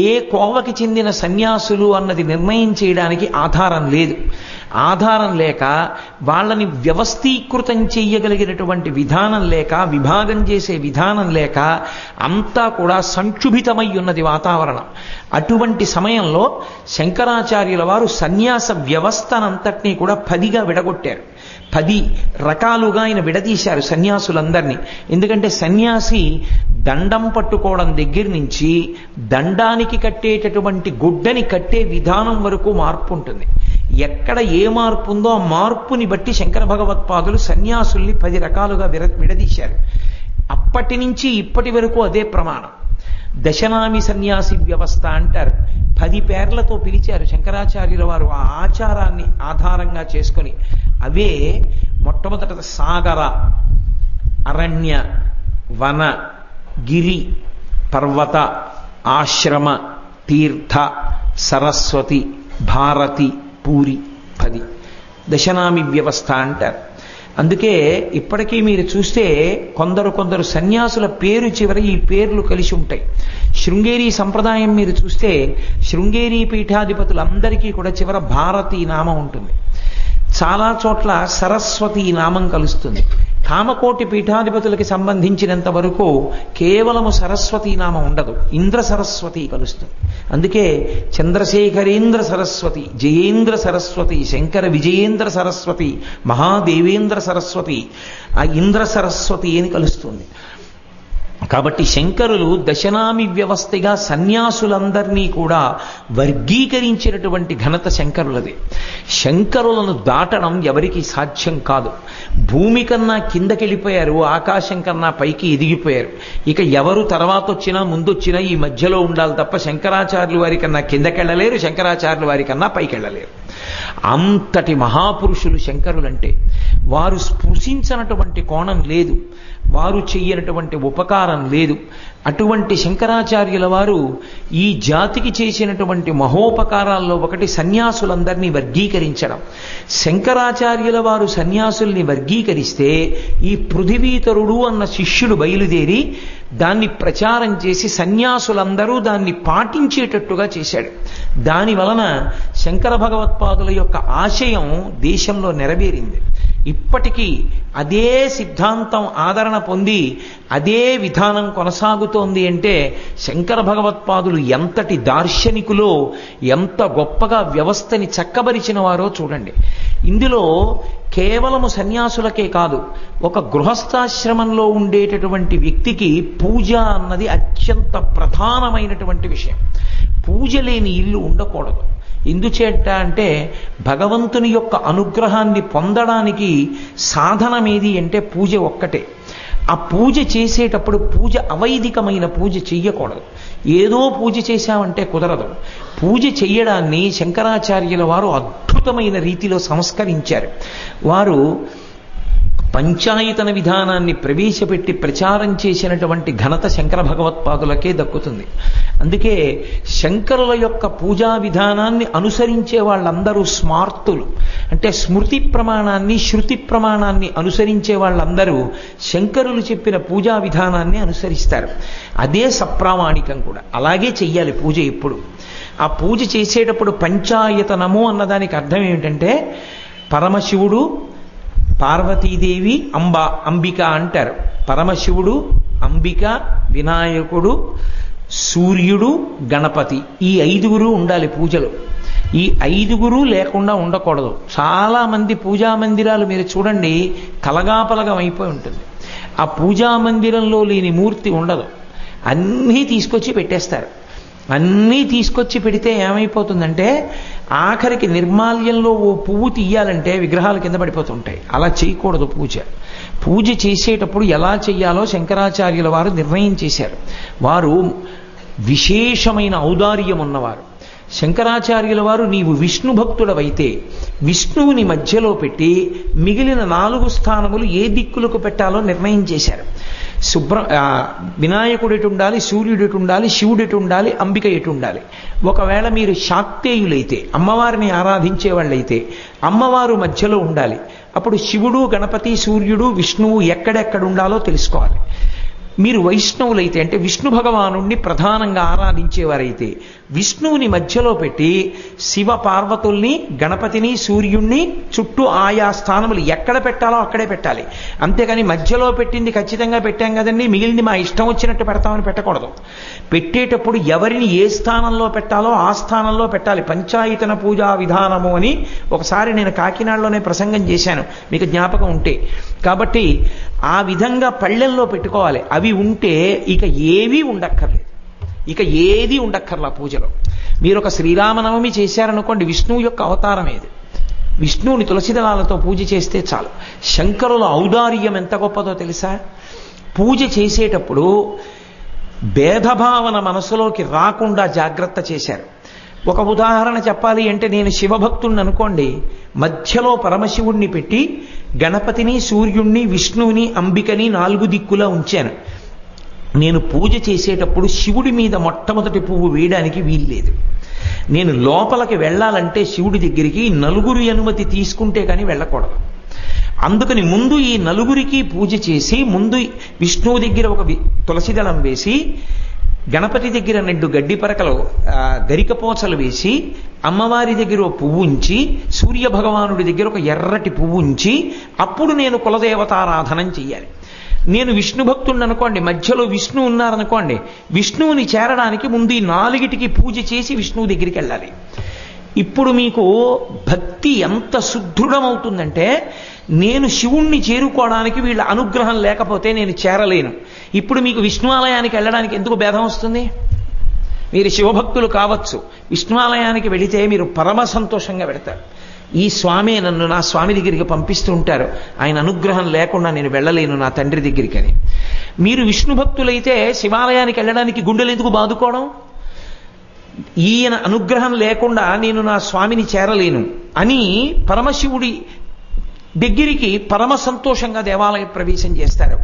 ఏ కోవకి చెందిన సన్యాసులు అన్నది నిర్ణయం చేయడానికి ఆధారం లేదు. ఆధారం లేక వాళ్ళని వ్యవస్థీకృతం చేయగలిగినటువంటి విధానం లేక, విభాగం చేసే విధానం లేక అంతా కూడా సంక్షుభితమై ఉన్నది వాతావరణం. అటువంటి సమయంలో శంకరాచార్యుల వారు సన్యాస వ్యవస్థనంతటినీ కూడా 10గా విడగొట్టారు. 10 రకాలుగా ఆయన విడదీశారు సన్యాసులందరినీ. ఎందుకంటే సన్యాసి దండం పట్టుకోవడం దగ్గర నుంచి దండానికి కట్టేటటువంటి గుడ్డని కట్టే విధానం వరకు మార్పు ఉంటుంది. ఎక్కడ ఏ మార్పు ఉందో ఆ మార్పుని బట్టి శంకర భగవత్పాదులు సన్యాసుల్ని 10 రకాలుగా విడదీశారు. అప్పటి నుంచి ఇప్పటి వరకు అదే ప్రమాణం. దశనామి సన్యాసి వ్యవస్థ అంటారు. 10 పేర్లతో పిలిచారు శంకరాచార్యుల వారు ఆ ఆచారాన్ని ఆధారంగా చేసుకొని. అవే మొట్టమొదట సాగర, అరణ్య, వన, గిరి, పర్వత, ఆశ్రమ, తీర్థ, సరస్వతి, భారతి, పూరి 10 దశనామి వ్యవస్థ అంటారు. అందుకే ఇప్పటికీ మీరు చూస్తే కొందరు సన్యాసుల పేరు చివర ఈ పేర్లు కలిసి ఉంటాయి. శృంగేరి సంప్రదాయం మీరు చూస్తే శృంగేరి పీఠాధిపతులందరికీ కూడా చివర భారతీ నామం ఉంటుంది. చాలా చోట్ల సరస్వతి నామం కలుస్తుంది. కామకోటి పీఠాధిపతులకి సంబంధించినంత వరకు కేవలము సరస్వతీ నామం ఉండదు, ఇంద్ర సరస్వతి కలుస్తుంది. అందుకే చంద్రశేఖరేంద్ర సరస్వతి, జయేంద్ర సరస్వతి, శంకర విజయేంద్ర సరస్వతి, మహాదేవేంద్ర సరస్వతి, ఆ ఇంద్ర సరస్వతి అని కలుస్తుంది. కాబట్టి శంకరులు దశనామి వ్యవస్థగా సన్యాసులందరినీ కూడా వర్గీకరించినటువంటి ఘనత శంకరులది. శంకరులను దాటడం ఎవరికి సాధ్యం కాదు. భూమి కన్నా కిందకెళ్ళిపోయారు, ఆకాశం కన్నా పైకి ఎదిగిపోయారు. ఇక ఎవరు తర్వాత వచ్చినా ముందొచ్చినా ఈ మధ్యలో ఉండాలి తప్ప శంకరాచార్యుల వారి కన్నా కిందకెళ్ళలేరు, శంకరాచార్యుల వారి కన్నా పైకెళ్ళలేరు. అంతటి మహాపురుషులు శంకరులంటే. వారు స్పృశించినటువంటి కోణం లేదు, వారు చెయ్యనటువంటి ఉపకారం లేదు. అటువంటి శంకరాచార్యుల వారు ఈ జాతికి చేసినటువంటి మహోపకారాల్లో ఒకటి సన్యాసులందరినీ వర్గీకరించడం. శంకరాచార్యుల వారు సన్యాసుల్ని వర్గీకరిస్తే ఈ పృథివీతరుడు అన్న శిష్యుడు బయలుదేరి దాన్ని ప్రచారం చేసి సన్యాసులందరూ దాన్ని పాటించేటట్టుగా చేశాడు. దాని వలన శంకర భగవత్పాదుల యొక్క ఆశయం దేశంలో నెరవేరింది. ఇప్పటికీ అదే సిద్ధాంతం ఆదరణ పొంది అదే విధానం కొనసాగుతోంది అంటే శంకర భగవత్పాదులు ఎంతటి దార్శనికులో, ఎంత గొప్పగా వ్యవస్థని చక్కబరిచిన వారో చూడండి. ఇందులో కేవలము సన్యాసులకే కాదు, ఒక గృహస్థాశ్రమంలో ఉండేటటువంటి వ్యక్తికి పూజ అన్నది అత్యంత ప్రధానమైనటువంటి విషయం. పూజ లేని ఇల్లు ఉండకూడదు. ఎందుచేట అంటే భగవంతుని యొక్క అనుగ్రహాన్ని పొందడానికి సాధనమేది అంటే పూజ ఒక్కటే. ఆ పూజ చేసేటప్పుడు పూజ అవైదికమైన పూజ చెయ్యకూడదు. ఏదో పూజ చేశామంటే కుదరదు. పూజ చెయ్యడాన్ని శంకరాచార్యుల వారు అద్భుతమైన రీతిలో సంస్కరించారు. వారు పంచాయతన విధానాన్ని ప్రవేశపెట్టి ప్రచారం చేసినటువంటి ఘనత శంకర భగవత్పాదులకే దక్కుతుంది. అందుకే శంకరుల యొక్క పూజా విధానాన్ని అనుసరించే వాళ్ళందరూ స్మార్తులు. అంటే స్మృతి ప్రమాణాన్ని, శృతి ప్రమాణాన్ని అనుసరించే వాళ్ళందరూ శంకరులు చెప్పిన పూజా విధానాన్ని అనుసరిస్తారు. అదే సప్రామాణికం కూడా. అలాగే చెయ్యాలి పూజ ఎప్పుడు. ఆ పూజ చేసేటప్పుడు పంచాయతనము అన్నదానికి అర్థం ఏమిటంటే పరమశివుడు, పార్వతీదేవి, అంబిక అంటారు. పరమశివుడు, అంబిక, వినాయకుడు, సూర్యుడు, గణపతి, ఈ 5గురు ఉండాలి పూజలో. ఈ 5గురు లేకుండా ఉండకూడదు. చాలా మంది పూజా మందిరాలు మీరు చూడండి కలగాపలగం అయిపోయి ఉంటుంది. ఆ పూజా మందిరంలో లేని మూర్తి ఉండదు. అన్నీ తీసుకొచ్చి పెట్టేస్తారు. అన్నీ తీసుకొచ్చి పెడితే ఏమైపోతుందంటే ఆఖరికి నిర్మాల్యంలో ఓ పువ్వు తీయాలంటే విగ్రహాలు కింద పడిపోతుంటాయి. అలా చేయకూడదు. పూజ చేసేటప్పుడు ఎలా చెయ్యాలో శంకరాచార్యుల వారు నిర్ణయం చేశారు. వారు విశేషమైన ఔదార్యం ఉన్నవారు. శంకరాచార్యుల వారు నీవు విష్ణు భక్తుడవైతే విష్ణువుని మధ్యలో పెట్టి మిగిలిన 4 స్థానములు ఏ దిక్కులకు పెట్టాలో నిర్ణయం చేశారు. వినాయకుడు ఎటు ఉండాలి, సూర్యుడు ఎటు ఉండాలి, శివుడు ఎటు ఉండాలి, అంబిక ఎటు ఉండాలి. ఒకవేళ మీరు శాక్తేయులైతే, అమ్మవారిని ఆరాధించే వాళ్ళైతే అమ్మవారు మధ్యలో ఉండాలి. అప్పుడు శివుడు, గణపతి, సూర్యుడు, విష్ణువు ఎక్కడెక్కడ ఉండాలో తెలుసుకోవాలి. మీరు వైష్ణవులైతే అంటే విష్ణు భగవానుణ్ణి ప్రధానంగా ఆరాధించేవారైతే విష్ణువుని మధ్యలో పెట్టి శివ పార్వతుల్ని, గణపతిని, సూర్యుణ్ణి చుట్టూ ఆయా స్థానములు ఎక్కడ పెట్టాలో అక్కడే పెట్టాలి. అంతేగాని మధ్యలో పెట్టింది ఖచ్చితంగా పెట్టాం కదండి, మిగిలింది మా ఇష్టం వచ్చినట్టు పెడతామని పెట్టకూడదు. పెట్టేటప్పుడు ఎవరిని ఏ స్థానంలో పెట్టాలో ఆ స్థానంలో పెట్టాలి. పంచాయతన పూజా విధానము అని ఒకసారి నేను కాకినాడలోనే ప్రసంగం చేశాను, మీకు జ్ఞాపకం ఉంటే. కాబట్టి ఆ విధంగా పళ్ళెల్లో పెట్టుకోవాలి. అవి ఉంటే ఇక ఏవీ ఉండక్కర్లేదు, ఇక ఏది ఉండక్కర్లా పూజలో. మీరు ఒక శ్రీరామనవమి చేశారనుకోండి, విష్ణువు యొక్క అవతారం ఏది, విష్ణువుని తులసిదళాలతో పూజ చేస్తే చాలు. శంకరుల ఔదార్యం ఎంత గొప్పదో తెలుసా? పూజ చేసేటప్పుడు భేదభావన మనసులోకి రాకుండా జాగ్రత్త చేశారు. ఒక ఉదాహరణ చెప్పాలి అంటే, నేను శివభక్తుడిని అనుకోండి, మధ్యలో పరమశివుణ్ణి పెట్టి గణపతిని, సూర్యుణ్ణి, విష్ణువుని, అంబికని 4 దిక్కులా ఉంచాను. నేను పూజ చేసేటప్పుడు శివుడి మీద మొట్టమొదటి పువ్వు వేయడానికి వీల్లేదు. నేను లోపలికి వెళ్ళాలంటే శివుడి దగ్గరికి 4 అనుమతి తీసుకుంటే కానీ వెళ్ళకూడదు. అందుకని ముందు ఈ 4కి పూజ చేసి, ముందు విష్ణువు దగ్గర ఒక తులసిదళం వేసి, గణపతి దగ్గర 2 గడ్డి పరకలు గరికపోచలు వేసి, అమ్మవారి దగ్గర ఒక పువ్వు ఉంచి, సూర్య భగవానుడి దగ్గర ఒక ఎర్రటి పువ్వు ఉంచి, అప్పుడు నేను కులదేవతారాధనం చెయ్యాలి. నేను విష్ణు భక్తుడిని అనుకోండి, మధ్యలో విష్ణు ఉన్నారనుకోండి, విష్ణువుని చేరడానికి ముందు ఈ 4కి పూజ చేసి విష్ణువు దగ్గరికి వెళ్ళాలి. ఇప్పుడు మీకు భక్తి ఎంత సుదృఢమవుతుందంటే, నేను శివుణ్ణి చేరుకోవడానికి వీళ్ళ అనుగ్రహం లేకపోతే నేను చేరలేను. ఇప్పుడు మీకు విష్ణు ఆలయానికి వెళ్ళడానికి ఎందుకు భేదం వస్తుంది? మీరు శివభక్తులు కావచ్చు, విష్ణు ఆలయానికి వెళితే మీరు పరమ సంతోషంగా వెళతారు. ఈ స్వామి నన్ను నా స్వామి దగ్గరికి పంపిస్తూ ఉంటారు, ఆయన అనుగ్రహం లేకుండా నేను వెళ్ళలేను నా తండ్రి దగ్గరికి అని. మీరు విష్ణు భక్తులైతే శివాలయానికి వెళ్ళడానికి గుండెలు ఎందుకు బాదుకోవడం? ఈయన అనుగ్రహం లేకుండా నేను నా స్వామిని చేరలేను అని పరమశివుడి దగ్గరికి పరమ సంతోషంగా దేవాలయ ప్రవేశం చేస్తారు.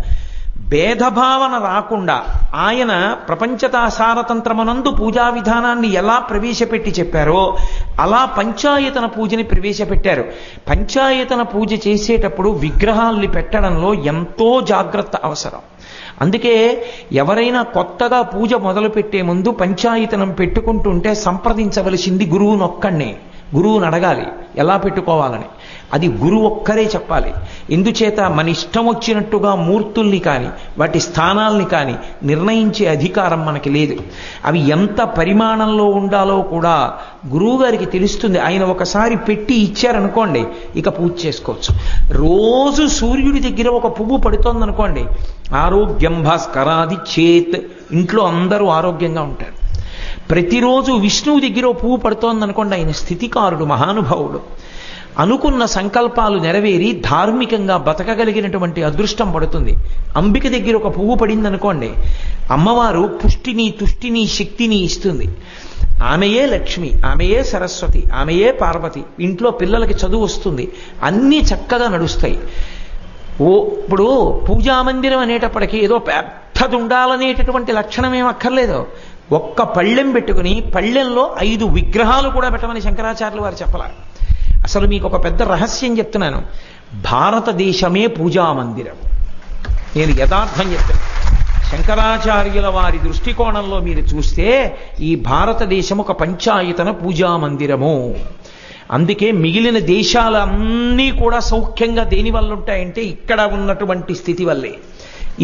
భేదభావన రాకుండా ఆయన ప్రపంచతాసారతంత్రమునందు పూజా విధానాన్ని ఎలా ప్రవేశపెట్టి చెప్పారో అలా పంచాయతన పూజని ప్రవేశపెట్టారు. పంచాయతన పూజ చేసేటప్పుడు విగ్రహాల్ని పెట్టడంలో ఎంతో జాగ్రత్త అవసరం. అందుకే ఎవరైనా కొత్తగా పూజ మొదలుపెట్టే ముందు పంచాయతనం పెట్టుకుంటుంటే సంప్రదించవలసింది గురువునొక్కడే. గురువుని అడగాలి ఎలా పెట్టుకోవాలని. అది గురువు ఒక్కరే చెప్పాలి. ఎందుచేత మన ఇష్టం వచ్చినట్టుగా మూర్తుల్ని కానీ వాటి స్థానాల్ని కానీ నిర్ణయించే అధికారం మనకి లేదు. అవి ఎంత పరిమాణంలో ఉండాలో కూడా గురువు గారికి తెలుస్తుంది. ఆయన ఒకసారి పెట్టి ఇచ్చారనుకోండి, ఇక పూజ చేసుకోవచ్చు. రోజు సూర్యుడి దగ్గర ఒక పువ్వు పడుతోందనుకోండి, ఆరోగ్యం భాస్కరాది చేత్, ఇంట్లో అందరూ ఆరోగ్యంగా ఉంటారు. ప్రతిరోజు విష్ణువు దగ్గర పువ్వు పడుతోందనుకోండి, ఆయన స్థితికారుడు, మహానుభావుడు. అనుకున్న సంకల్పాలు నెరవేరి ధార్మికంగా బతకగలిగినటువంటి అదృష్టం పడుతుంది. అంబిక దగ్గర ఒక పువ్వు పడిందనుకోండి, అమ్మవారు పుష్టిని, తుష్టిని, శక్తిని ఇస్తుంది. ఆమెయే లక్ష్మి, ఆమెయే సరస్వతి, ఆమెయే పార్వతి. ఇంట్లో పిల్లలకి చదువు వస్తుంది, అన్నీ చక్కగా నడుస్తాయి. ఇప్పుడు పూజామందిరం అనేటప్పటికీ ఏదో పెద్దది ఉండాలనేటటువంటి లక్షణం ఏం అక్కర్లేదు. ఒక్క పళ్ళెం పెట్టుకుని పళ్ళెంలో 5 విగ్రహాలు కూడా పెట్టమని శంకరాచార్యులు వారు చెప్పాలి. అసలు మీకు ఒక పెద్ద రహస్యం చెప్తున్నాను. భారతదేశమే పూజామందిరం. నేను యథార్థం చెప్తాను. శంకరాచార్యుల వారి దృష్టికోణంలో మీరు చూస్తే ఈ భారతదేశం ఒక పంచాయతన పూజామందిరము. అందుకే మిగిలిన దేశాలన్నీ కూడా సౌఖ్యంగా దేనివల్ల ఉంటాయంటే ఇక్కడ ఉన్నటువంటి స్థితి వల్లే.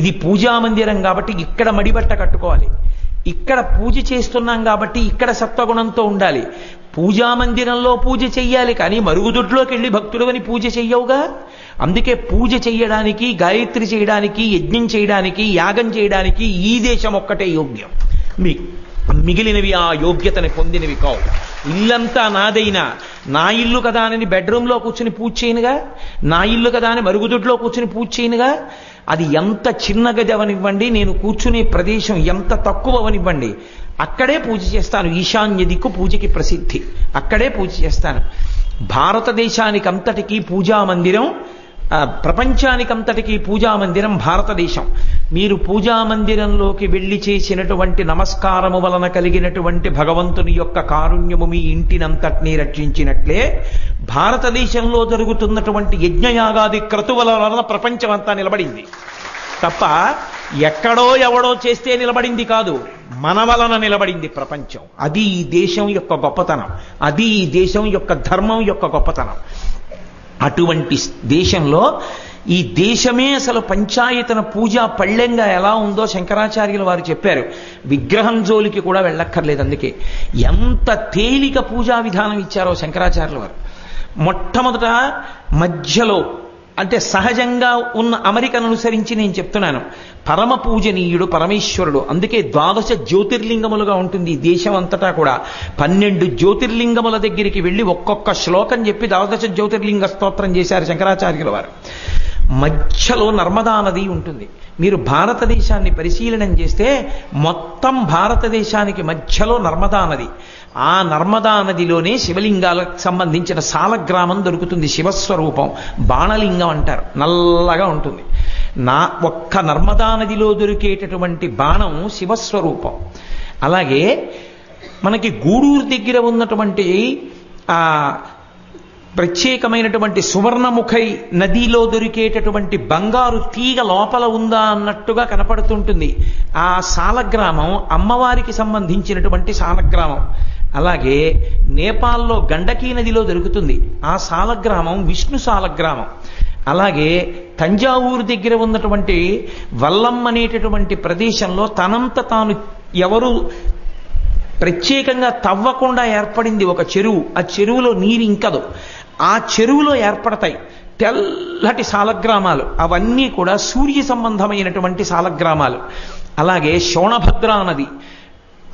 ఇది పూజామందిరం కాబట్టి ఇక్కడ మడిబట్ట కట్టుకోవాలి. ఇక్కడ పూజ చేస్తున్నాం కాబట్టి ఇక్కడ సత్వగుణంతో ఉండాలి. పూజామందిరంలో పూజ చెయ్యాలి కానీ మరుగుదొడ్లోకి వెళ్ళి భక్తుడు అని పూజ చెయ్యవుగా. అందుకే పూజ చెయ్యడానికి, గాయత్రి చేయడానికి, యజ్ఞం చేయడానికి, యాగం చేయడానికి ఈ దేశం ఒక్కటే యోగ్యం. మిగిలినవి ఆ యోగ్యతని పొందినవి కావు. ఇల్లంతా నాదైనా నా ఇల్లు కదా అని బెడ్రూమ్లో కూర్చుని పూజ చేయనుగా, నా ఇల్లు కదా అని మరుగుదొడ్లో కూర్చుని పూజ చేయనుగా. అది ఎంత చిన్న గది అవనివ్వండి, నేను కూర్చునే ప్రదేశం ఎంత తక్కువ అవనివ్వండి, అక్కడే పూజ చేస్తాను. ఈశాన్య దిక్కు పూజకి ప్రసిద్ధి, అక్కడే పూజ చేస్తాను. భారతదేశానికంతటికీ పూజామందిరం, ప్రపంచానికంతటికీ పూజామందిరం భారతదేశం. మీరు పూజామందిరంలోకి వెళ్ళి చేసినటువంటి నమస్కారము వలన కలిగినటువంటి భగవంతుని యొక్క కారుణ్యము మీ ఇంటినంతటినీ రక్షించినట్లే భారతదేశంలో జరుగుతున్నటువంటి యజ్ఞయాగాది క్రతువుల వలన ప్రపంచం అంతా నిలబడింది తప్ప ఎక్కడో ఎవడో చేస్తే నిలబడింది కాదు, మన వలన నిలబడింది ప్రపంచం. అది ఈ దేశం యొక్క గొప్పతనం, అది ఈ దేశం యొక్క ధర్మం యొక్క గొప్పతనం. అటువంటి దేశంలో ఈ దేశమే అసలు పంచాయతన పూజా పళ్ళెంగా ఎలా ఉందో శంకరాచార్యులు వారు చెప్పారు. విగ్రహం జోలికి కూడా వెళ్ళక్కర్లేదు. అందుకే ఎంత తేలిక పూజా విధానం ఇచ్చారో శంకరాచార్యులు వారు. మొట్టమొదట మధ్యలో అంటే సహజంగా ఉన్న అమరికను అనుసరించి నేను చెప్తున్నాను. పరమ పూజనీయుడు పరమేశ్వరుడు. అందుకే 12 జ్యోతిర్లింగములుగా ఉంటుంది ఈ దేశం అంతటా కూడా. 12 జ్యోతిర్లింగముల దగ్గరికి వెళ్ళి ఒక్కొక్క శ్లోకం చెప్పి 12 జ్యోతిర్లింగ స్తోత్రం చేశారు శంకరాచార్యుల వారు. మధ్యలో నర్మదా నది ఉంటుంది. మీరు భారతదేశాన్ని పరిశీలనం చేస్తే మొత్తం భారతదేశానికి మధ్యలో నర్మదా నది. ఆ నర్మదా నదిలోనే శివలింగాలకు సంబంధించిన సాలగ్రామం దొరుకుతుంది. శివస్వరూపం బాణలింగం అంటారు, నల్లగా ఉంటుంది. ఒక్క నర్మదా నదిలో దొరికేటటువంటి బాణం శివస్వరూపం. అలాగే మనకి గూడూరు దగ్గర ఉన్నటువంటి ఆ ప్రత్యేకమైనటువంటి సువర్ణముఖై నదిలో దొరికేటటువంటి బంగారు తీగ లోపల ఉందా అన్నట్టుగా కనపడుతుంటుంది. ఆ సాలగ్రామం అమ్మవారికి సంబంధించినటువంటి సాలగ్రామం. అలాగే నేపాల్లో గండకీ నదిలో దొరుకుతుంది. ఆ సాలగ్రామం విష్ణు సాలగ్రామం. అలాగే తంజావూరు దగ్గర ఉన్నటువంటి వల్లం అనేటటువంటి ప్రదేశంలో తనంత తాను ఎవరు ప్రత్యేకంగా తవ్వకుండా ఏర్పడింది ఒక చెరువు. ఆ చెరువులో నీరు ఇంకదు. ఆ చెరువులో ఏర్పడతాయి తెల్లటి సాలగ్రామాలు. అవన్నీ కూడా సూర్య సంబంధమైనటువంటి సాలగ్రామాలు. అలాగే శోణభద్రా నది,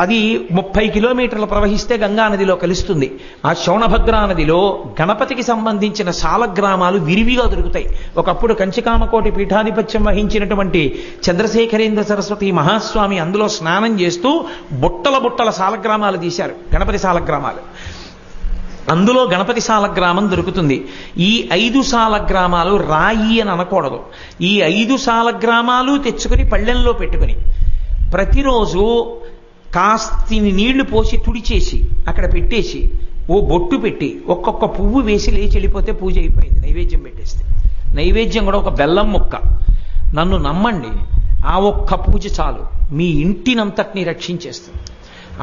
అది 30 కిలోమీటర్లు ప్రవహిస్తే గంగా నదిలో కలుస్తుంది. ఆ శోణభద్రా నదిలో గణపతికి సంబంధించిన సాలగ్రామాలు విరివిగా దొరుకుతాయి. ఒకప్పుడు కంచికామకోటి పీఠాధిపత్యం వహించినటువంటి చంద్రశేఖరేంద్ర సరస్వతి మహాస్వామి అందులో స్నానం చేస్తూ బుట్టల బుట్టల సాలగ్రామాలు తీశారు, గణపతి సాలగ్రామాలు. అందులో గణపతి సాలగ్రామం దొరుకుతుంది. ఈ 5 సాలగ్రామాలు రాయి అని అనకూడదు. ఈ 5 సాలగ్రామాలు తెచ్చుకుని పళ్ళెంలో పెట్టుకుని ప్రతిరోజు కాస్తిని నీళ్లు పోసి తుడిచేసి అక్కడ పెట్టేసి ఓ బొట్టు పెట్టి ఒక్కొక్క పువ్వు వేసి లేచి వెళ్ళిపోతే పూజ అయిపోయింది. నైవేద్యం పెట్టేస్తే, నైవేద్యం కూడా ఒక బెల్లం ముక్క. నన్ను నమ్మండి, ఆ ఒక్క పూజ చాలు మీ ఇంటినంతటినీ రక్షించేస్తుంది.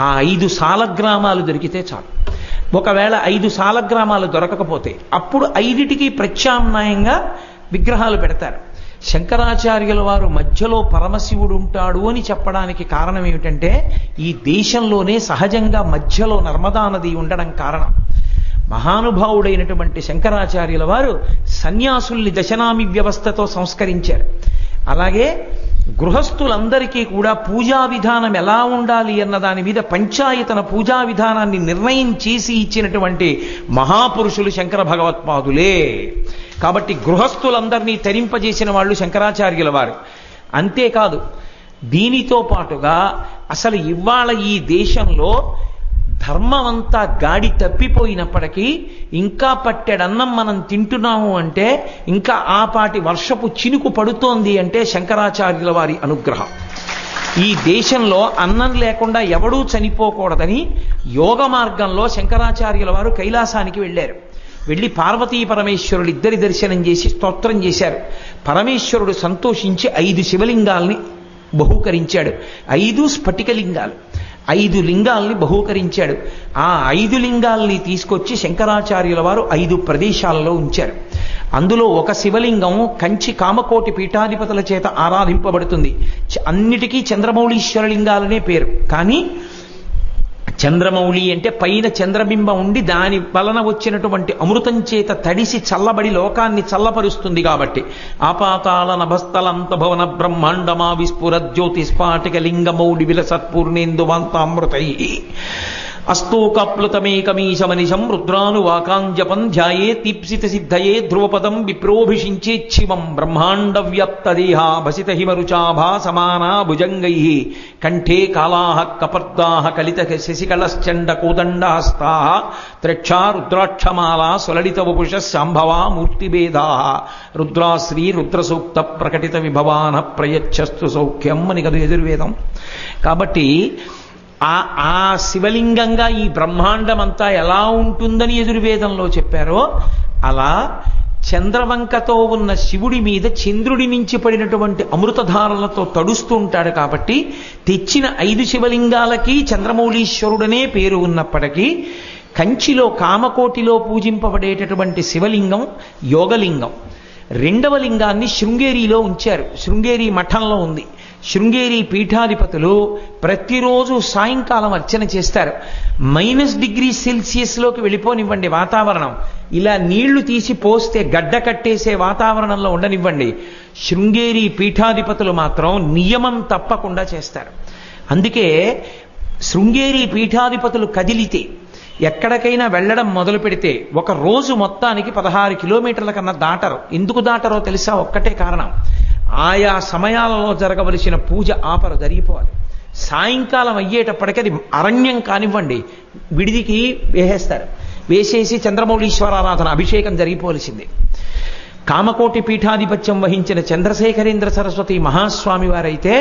ఆ 5 సాలగ్రామాలు దొరికితే చాలు. ఒకవేళ 5 సాలగ్రామాలు దొరకకపోతే అప్పుడు 5టికి ప్రత్యామ్నాయంగా విగ్రహాలు పెడతారు. శంకరాచార్యుల వారు మధ్యలో పరమశివుడు ఉంటాడు అని చెప్పడానికి కారణం ఏమిటంటే ఈ దేశంలోనే సహజంగా మధ్యలో నర్మదా నది ఉండడం కారణం. మహానుభావుడైనటువంటి శంకరాచార్యుల వారు సన్యాసుల్ని దశనామి వ్యవస్థతో సంస్కరించారు. అలాగే గృహస్థులందరికీ కూడా పూజా విధానం ఎలా ఉండాలి అన్న దాని మీద పంచాయతన పూజా విధానాన్ని నిర్ణయం చేసి ఇచ్చినటువంటి మహాపురుషులు శంకర భగవత్పాదులే. కాబట్టి గృహస్థులందరినీ తరింపజేసిన వాళ్ళు శంకరాచార్యుల వారు. అంతేకాదు, దీనితో పాటుగా అసలు ఇవాళ ఈ దేశంలో ధర్మం అంతా గాడి తప్పిపోయినప్పటికీ ఇంకా పట్టెడన్నం మనం తింటున్నాము అంటే, ఇంకా ఆపాటి వర్షపు చినుకు పడుతోంది అంటే శంకరాచార్యుల వారి అనుగ్రహం. ఈ దేశంలో అన్నం లేకుండా ఎవడూ చనిపోకూడదని యోగ మార్గంలో శంకరాచార్యుల వారు కైలాసానికి వెళ్ళారు. వెళ్ళి పార్వతీ పరమేశ్వరుడు ఇద్దరి దర్శనం చేసి స్తోత్రం చేశారు. పరమేశ్వరుడు సంతోషించి 5 శివలింగాల్ని బహూకరించాడు. 5 స్ఫటికలింగాలు, 5 లింగాల్ని బహూకరించాడు. ఆ 5 లింగాల్ని తీసుకొచ్చి శంకరాచార్యుల వారు 5 ప్రదేశాలలో ఉంచారు. అందులో ఒక శివలింగం కంచి కామకోటి పీఠాధిపతుల చేత ఆరాధింపబడుతుంది. అన్నిటికీ చంద్రమౌళీశ్వరలింగాలనే పేరు. కానీ చంద్రమౌళి అంటే పైన చంద్రబింబం ఉండి దాని వలన వచ్చినటువంటి అమృతం చేత తడిసి చల్లబడి లోకాన్ని చల్లపరుస్తుంది కాబట్టి ఆపాతాళ నభస్థలంత భవన బ్రహ్మాండమా విస్ఫుర జ్యోతిస్ఫాటిక లింగమౌళి విలసత్పూర్ణేందువాంతామృతై అస్తోకప్లుతమేకమీశమనిశం రుద్రానువాకాంజపం ధ్యాయే దీప్సిత సిద్ధయే ధ్రువపదం విప్రోభిషించేచ్చివం బ్రహ్మాండ వ్యాప్తదేహా భసిత హిమరుచాభా సమానా భుజంగై కంఠే కాళాః కపర్దాః కలిత శశికళశ్చండ కోదండహస్తాః త్రక్షా రుద్రాక్షమాలా సులలిత వపుష శాంభవా మూర్తిభేదాః రుద్రాశ్రీ రుద్రసూక్త ప్రకటిత విభవాన ప్రయచ్చస్తు సౌఖ్యం అని కదా యజుర్వేదం. కాబట్టి ఆ శివలింగంగా ఈ బ్రహ్మాండం అంతా ఎలా ఉంటుందని యజుర్వేదంలో చెప్పారో అలా చంద్రవంకతో ఉన్న శివుడి మీద చంద్రుడి నుంచి పడినటువంటి అమృతధారలతో తడుస్తూ ఉంటాడు. కాబట్టి తెచ్చిన 5 శివలింగాలకి చంద్రమౌళీశ్వరుడనే పేరు ఉన్నప్పటికీ కంచిలో కామకోటిలో పూజింపబడేటటువంటి శివలింగం యోగలింగం. 2వ లింగాన్ని శృంగేరిలో ఉంచారు. శృంగేరి మఠంలో ఉంది. శృంగేరి పీఠాధిపతులు ప్రతిరోజు సాయంకాలం అర్చన చేస్తారు. -°C వెళ్ళిపోనివ్వండి వాతావరణం, ఇలా నీళ్లు తీసి పోస్తే గడ్డ కట్టేసే వాతావరణంలో ఉండనివ్వండి, శృంగేరి పీఠాధిపతులు మాత్రం నియమం తప్పకుండా చేస్తారు. అందుకే శృంగేరి పీఠాధిపతులు కదిలితే ఎక్కడికైనా వెళ్ళడం మొదలు పెడితే ఒక రోజు మొత్తానికి 16 కిలోమీటర్ల కన్నా దాటరు. ఎందుకు దాటరో తెలుసా? ఒక్కటే కారణం, ఆయా సమయాలలో జరగవలసిన పూజ ఆపరు, జరిగిపోవాలి. సాయంకాలం అయ్యేటప్పటికీ అది అరణ్యం కానివ్వండి, విడిదికి వేసేస్తారు. వేసేసి చంద్రమౌళీశ్వరారాధన అభిషేకం జరిగిపోవలసిందే. కామకోటి పీఠాధిపత్యం వహించిన చంద్రశేఖరేంద్ర సరస్వతి మహాస్వామి వారైతే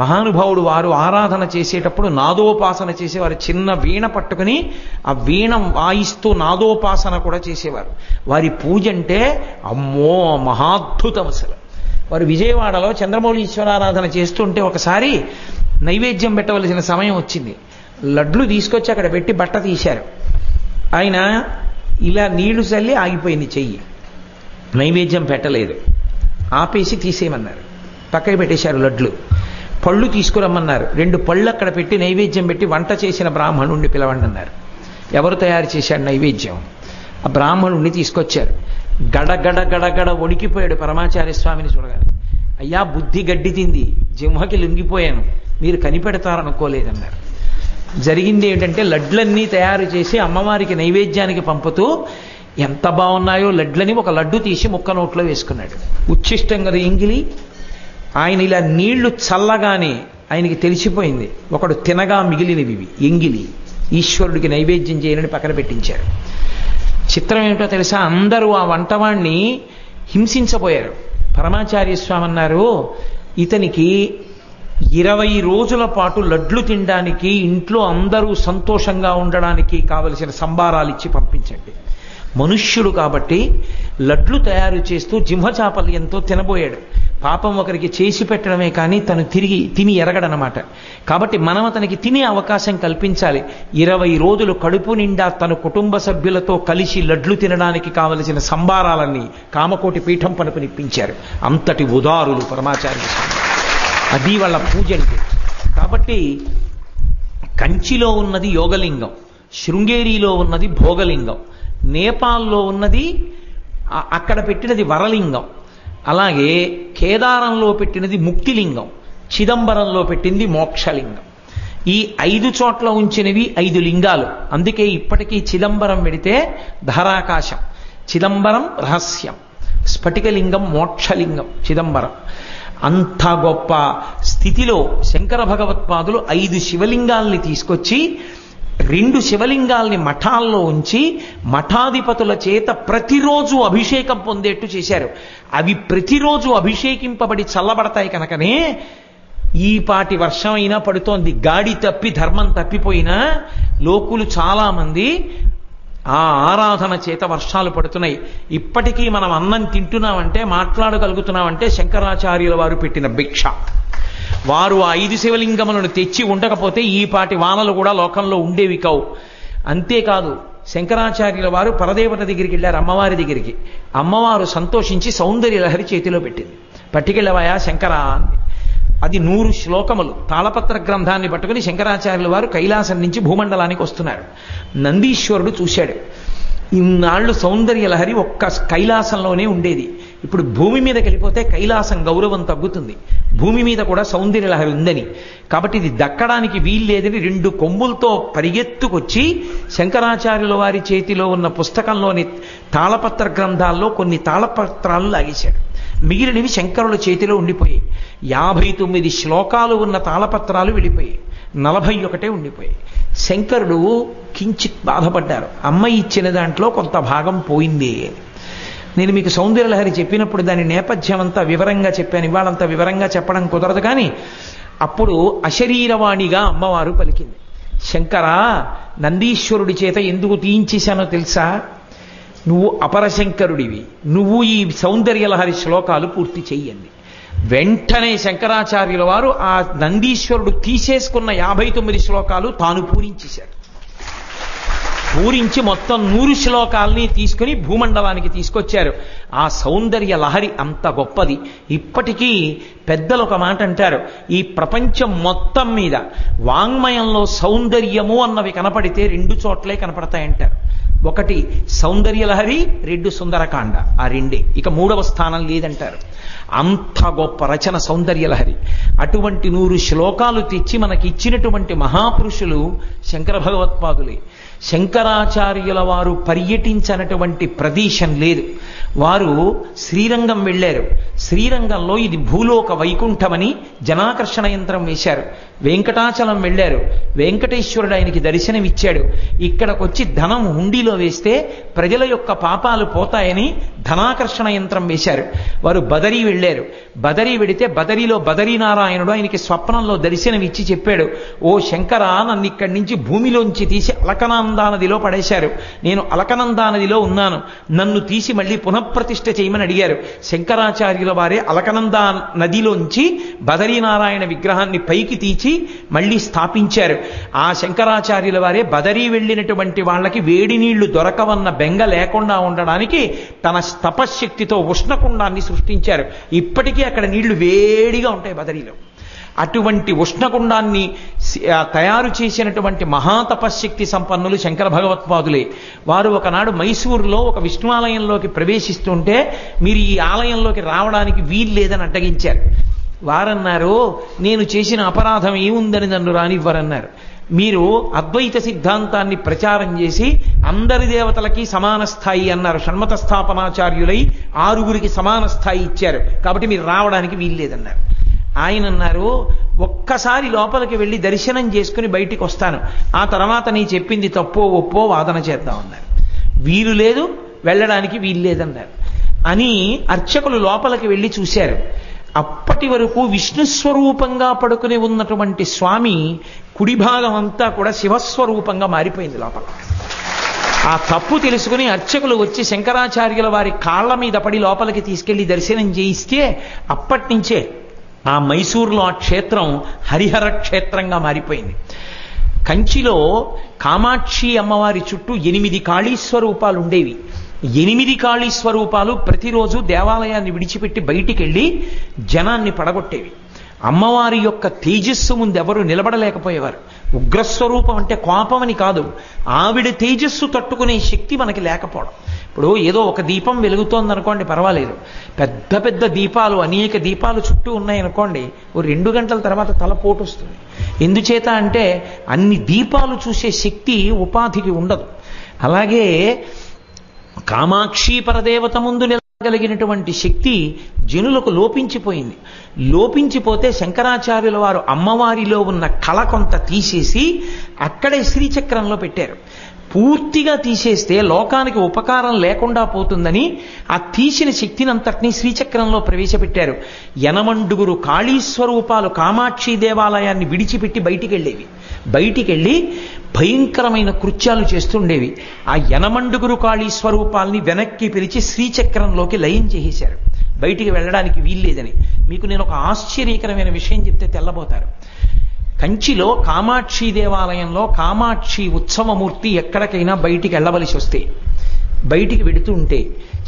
మహానుభావుడు, వారు ఆరాధన చేసేటప్పుడు నాదోపాసన చేసేవారు. చిన్న వీణ పట్టుకుని ఆ వీణ వాయిస్తూ నాదోపాసన కూడా చేసేవారు. వారి పూజ అంటే అమ్మో మహాద్భుతం అసలు. వారు విజయవాడలో చంద్రమౌళీశ్వరారాధన చేస్తుంటే ఒకసారి నైవేద్యం పెట్టవలసిన సమయం వచ్చింది. లడ్లు తీసుకొచ్చి అక్కడ పెట్టి బట్ట తీశారు. ఆయన ఇలా నీళ్లు చల్లి ఆగిపోయింది చెయ్యి, నైవేద్యం పెట్టలేదు. ఆపేసి తీసేయమన్నారు, పక్కకి పెట్టేశారు లడ్లు. పళ్ళు తీసుకురమ్మన్నారు, 2 పళ్ళు అక్కడ పెట్టి నైవేద్యం పెట్టి వంట చేసిన బ్రాహ్మణుణ్ణి పిలవండి అన్నారు. ఎవరు తయారు చేశాడు నైవేద్యం? ఆ బ్రాహ్మణుణ్ణి తీసుకొచ్చారు. గడగడ గడగడ వణికిపోయాడు పరమాచార్య స్వామిని చూడగానే. అయ్యా బుద్ధి గడ్డి తింది, జింహకి లొంగిపోయాను, మీరు కనిపెడతారనుకోలేదన్నారు. జరిగింది ఏంటంటే లడ్లన్నీ తయారు చేసి అమ్మవారికి నైవేద్యానికి పంపుతూ ఎంత బాగున్నాయో లడ్లని ఒక లడ్డు తీసి ముక్క నోట్లో వేసుకున్నాడు. ఉచ్ఛిష్టం కదా ఎంగిలి. ఆయన ఇలా నీళ్లు చల్లగానే ఆయనకి తెలిసిపోయింది, ఒకడు తినగా మిగిలినవి ఎంగిలి, ఈశ్వరుడికి నైవేద్యం చేయనని పక్కన పెట్టించారు. చిత్రం ఏమిటో తెలుసా? అందరూ ఆ వంటవాణ్ణి హింసించబోయారు. పరమాచార్య స్వామి అన్నారు, ఇతనికి 20 రోజుల పాటు లడ్లు తినడానికి, ఇంట్లో అందరూ సంతోషంగా ఉండడానికి కావలసిన సంబారాలు ఇచ్చి పంపించండి. మనుష్యుడు కాబట్టి లడ్లు తయారు చేస్తూ జింహచాపల్యంతో తినబోయాడు. పాపం ఒకరికి చేసి పెట్టడమే కానీ తను తిరిగి తిని ఎరగడనమాట. కాబట్టి మనం అతనికి తినే అవకాశం కల్పించాలి. 20 రోజులు కడుపు నిండా తన కుటుంబ సభ్యులతో కలిసి లడ్లు తినడానికి కావలసిన సంబారాలన్నీ కామకోటి పీఠం పనుపునిప్పించారు. అంతటి ఉదారులు పరమాచార్య స్వామి. అది వాళ్ళ పూజ అంటే. కాబట్టి కంచిలో ఉన్నది యోగలింగం, శృంగేరిలో ఉన్నది భోగలింగం, నేపాల్లో ఉన్నది అక్కడ పెట్టినది వరలింగం, అలాగే కేదారంలో పెట్టినది ముక్తిలింగం, చిదంబరంలో పెట్టింది మోక్షలింగం. ఈ 5 చోట్ల ఉంచినవి 5 లింగాలు. అందుకే ఇప్పటికీ చిదంబరం పెడితే ధారాకాశం, చిదంబరం రహస్యం, స్ఫటికలింగం మోక్షలింగం, చిదంబరం. అంత గొప్ప స్థితిలో శంకర భగవత్పాదులు 5 శివలింగాల్ని తీసుకొచ్చి 2 శివలింగాల్ని మఠాల్లో ఉంచి మఠాధిపతుల చేత ప్రతిరోజు అభిషేకం పొందేట్టు చేశారు. అవి ప్రతిరోజు అభిషేకింపబడి చల్లబడతాయి కనుకనే ఈ పాటి వర్షం అయినా పడుతోంది. గాడి తప్పి ధర్మం తప్పిపోయినా లోకులు చాలా మంది ఆ ఆరాధన చేత వర్షాలు పడుతున్నాయి. ఇప్పటికీ మనం అన్నం తింటున్నామంటే, మాట్లాడగలుగుతున్నామంటే శంకరాచార్యుల వారు పెట్టిన భిక్ష. వారు ఆ 5 శివలింగములను తెచ్చి ఉండకపోతే ఈ పాటి వానలు కూడా లోకంలో ఉండేవి కావు. అంతేకాదు శంకరాచార్యుల వారు పరదేవత దగ్గరికి వెళ్ళారు, అమ్మవారి దగ్గరికి. అమ్మవారు సంతోషించి సౌందర్య లహరి చేతిలో పెట్టింది. పట్టుకెళ్ళవాయా శంకరా అంది. అది 100 శ్లోకములు తాళపత్ర గ్రంథాన్ని పట్టుకుని శంకరాచార్యుల వారు కైలాసం నుంచి భూమండలానికి వస్తున్నారు. నందీశ్వరుడు చూశాడు. ఇన్నాళ్లు సౌందర్య లహరి ఒక్క కైలాసంలోనే ఉండేది. ఇప్పుడు భూమి మీదకి వెళ్ళిపోతే కైలాసం గౌరవం తగ్గుతుంది. భూమి మీద కూడా సౌందర్య లహరి ఉందని, కాబట్టి ఇది దక్కడానికి వీల్లేదని 2 కొమ్ములతో పరిగెత్తుకొచ్చి శంకరాచార్యుల వారి చేతిలో ఉన్న పుస్తకంలోని తాళపత్ర గ్రంథాల్లో కొన్ని తాళపత్రాలు లాగేశాడు. మిగిలినవి శంకరుల చేతిలో ఉండిపోయాయి. 59 శ్లోకాలు ఉన్న తాళపత్రాలు వెళ్ళిపోయాయి, 41 ఉండిపోయాయి. శంకరుడు కించిత్ బాధపడ్డారు. అమ్మ ఇచ్చిన దాంట్లో కొంత భాగం పోయింది. నేను మీకు సౌందర్యలహరి చెప్పినప్పుడు దాని నేపథ్యం అంతా వివరంగా చెప్పాను. ఇవాళంతా వివరంగా చెప్పడం కుదరదు. కానీ అప్పుడు అశరీరవాణిగా అమ్మవారు పలికింది, శంకరా, నందీశ్వరుడి చేత ఎందుకు తీయించేశానో తెలుసా? నువ్వు అపరశంకరుడివి, నువ్వు ఈ సౌందర్యలహరి శ్లోకాలు పూర్తి చెయ్యండి. వెంటనే శంకరాచార్యుల వారు ఆ నందీశ్వరుడు తీసేసుకున్న 59 శ్లోకాలు తాను పూరించేశారు. పూరించి మొత్తం 100 శ్లోకాలని తీసుకుని భూమండలానికి తీసుకొచ్చారు. ఆ సౌందర్య లహరి అంత గొప్పది. ఇప్పటికీ పెద్దలు ఒక మాట అంటారు, ఈ ప్రపంచం మొత్తం మీద వాంగ్మయంలో సౌందర్యము అన్నవి కనపడితే 2 చోట్లే కనపడతాయంటారు. ఒకటి సౌందర్య లహరి, 2 సుందరకాండ. ఆ 2 ఇక 3వ స్థానం లేదంటారు. అంత గొప్ప రచన సౌందర్య లహరి. అటువంటి 100 శ్లోకాలు తెచ్చి మనకి ఇచ్చినటువంటి మహాపురుషులు శంకర భగవత్పాదులే. శంకరాచార్యుల వారు పర్యటించినటువంటి ప్రదేశం లేదు. వారు శ్రీరంగం వెళ్ళారు. శ్రీరంగంలో ఇది భూలోక వైకుంఠమని జనాకర్షణ యంత్రం వేశారు. వెంకటాచలం వెళ్ళారు. వెంకటేశ్వరుడు ఆయనకి దర్శనమిచ్చాడు. ఇక్కడికొచ్చి ధనం హుండీలో వేస్తే ప్రజల యొక్క పాపాలు పోతాయని ధనాకర్షణ యంత్రం వేశారు. వారు బదరీ వెళ్ళారు. బదరీ వెడితే బదరీలో బదరీనారాయణుడు ఆయనకి స్వప్నంలో దర్శనమిచ్చి చెప్పాడు, ఓ శంకర, నన్ను ఇక్కడి నుంచి భూమిలోంచి తీసి అలకనందా నదిలో పడేశారు. నేను అలకనందా నదిలో ఉన్నాను, నన్ను తీసి మళ్ళీ పునఃప్రతిష్ఠ చేయమని అడిగారు. శంకరాచార్యుల వారే అలకనందా నదిలోంచి బదరీనారాయణ విగ్రహాన్ని పైకి తీసి మళ్ళీ స్థాపించారు. ఆ శంకరాచార్యుల వారే బదరీ వెళ్ళినటువంటి వాళ్ళకి వేడి నీళ్లు దొరకవన్న బెంగ లేకుండా ఉండడానికి తన తపశ్శక్తితో ఉష్ణకుండాన్ని సృష్టించారు. ఇప్పటికీ అక్కడ నీళ్లు వేడిగా ఉంటాయి బదరీలో. అటువంటి ఉష్ణకుండాన్ని తయారు చేసినటువంటి మహాతపశ్శక్తి సంపన్నులు శంకర భగవత్పాదులే. వారు ఒకనాడు మైసూరులో ఒక విష్ణువాలయంలోకి ప్రవేశిస్తుంటే మీరు ఈ ఆలయంలోకి రావడానికి వీలు లేదని అడ్డగించారు. వారన్నారు, నేను చేసిన అపరాధం ఏముందని నన్ను రానివ్వరన్నారు. మీరు అద్వైత సిద్ధాంతాన్ని ప్రచారం చేసి అందరి దేవతలకి సమాన స్థాయి అన్నారు. షణ్మత స్థాపనాచార్యులై 6గురికి సమాన స్థాయి ఇచ్చారు, కాబట్టి మీరు రావడానికి వీల్లేదన్నారు. ఆయన అన్నారు, ఒక్కసారి లోపలికి వెళ్ళి దర్శనం చేసుకుని బయటికి వస్తాను, ఆ తర్వాత నీ చెప్పింది తప్పో ఒప్పో వాదన చేద్దామన్నారు. వీలు లేదు, వెళ్ళడానికి వీల్లేదన్నారు. అని అర్చకులు లోపలికి వెళ్ళి చూశారు. అప్పటి వరకు విష్ణుస్వరూపంగా పడుకుని ఉన్నటువంటి స్వామి కుడి భాగం అంతా కూడా శివస్వరూపంగా మారిపోయింది లోపల. ఆ తప్పు తెలుసుకుని అర్చకులు వచ్చి శంకరాచార్యుల వారి కాళ్ల మీద పడి లోపలికి తీసుకెళ్లి దర్శనం చేయిస్తే అప్పటి నుంచే ఆ మైసూరులో ఆ క్షేత్రం హరిహర క్షేత్రంగా మారిపోయింది. కంచిలో కామాక్షి అమ్మవారి చుట్టూ 8 కాళీస్వరూపాలు ఉండేవి. 8 కాళీస్వరూపాలు ప్రతిరోజు దేవాలయాన్ని విడిచిపెట్టి బయటికి వెళ్ళి జనాన్ని పడగొట్టేవి. అమ్మవారి యొక్క తేజస్సు ముందు ఎవరు నిలబడలేకపోయేవారు. ఉగ్రస్వరూపం అంటే కోపమని కాదు, ఆవిడ తేజస్సు తట్టుకునే శక్తి మనకి లేకపోవడం. ఇప్పుడు ఏదో ఒక దీపం వెలుగుతోందనుకోండి, పర్వాలేదు. పెద్ద పెద్ద దీపాలు, అనేక దీపాలు చుట్టూ ఉన్నాయనుకోండి, ఓ 2 గంటల తర్వాత తలపోటు వస్తుంది. ఎందుచేత అంటే అన్ని దీపాలు చూసే శక్తి ఉపాధికి ఉండదు. అలాగే కామాక్షి పరదేవత ముందు నిలగలిగినటువంటి శక్తి జనులకు లోపించిపోయింది. లోపించిపోతే శంకరాచార్యుల వారు అమ్మవారిలో ఉన్న కళ కొంత తీసేసి అక్కడే శ్రీచక్రంలో పెట్టారు. పూర్తిగా తీసేస్తే లోకానికి ఉపకారం లేకుండా పోతుందని ఆ తీసిన శక్తినంతటినీ శ్రీచక్రంలో ప్రవేశపెట్టారు. 8 కాళీస్వరూపాలు కామాక్షి దేవాలయాన్ని విడిచిపెట్టి బయటికి వెళ్ళేవి. బయటికి వెళ్ళి భయంకరమైన కృత్యాలు చేస్తుండేవి. ఆ 8 కాళీస్వరూపాల్ని వెనక్కి పిలిచి శ్రీచక్రంలోకి లయం చేసేశారు. బయటికి వెళ్ళడానికి వీల్లేదని. మీకు నేను ఒక ఆశ్చర్యకరమైన విషయం చెప్తే తెల్లబోతారు. కంచిలో కామాక్షి దేవాలయంలో కామాక్షి ఉత్సవమూర్తి ఎక్కడికైనా బయటికి వెళ్ళవలసి వస్తే, బయటికి వెడుతూ ఉంటే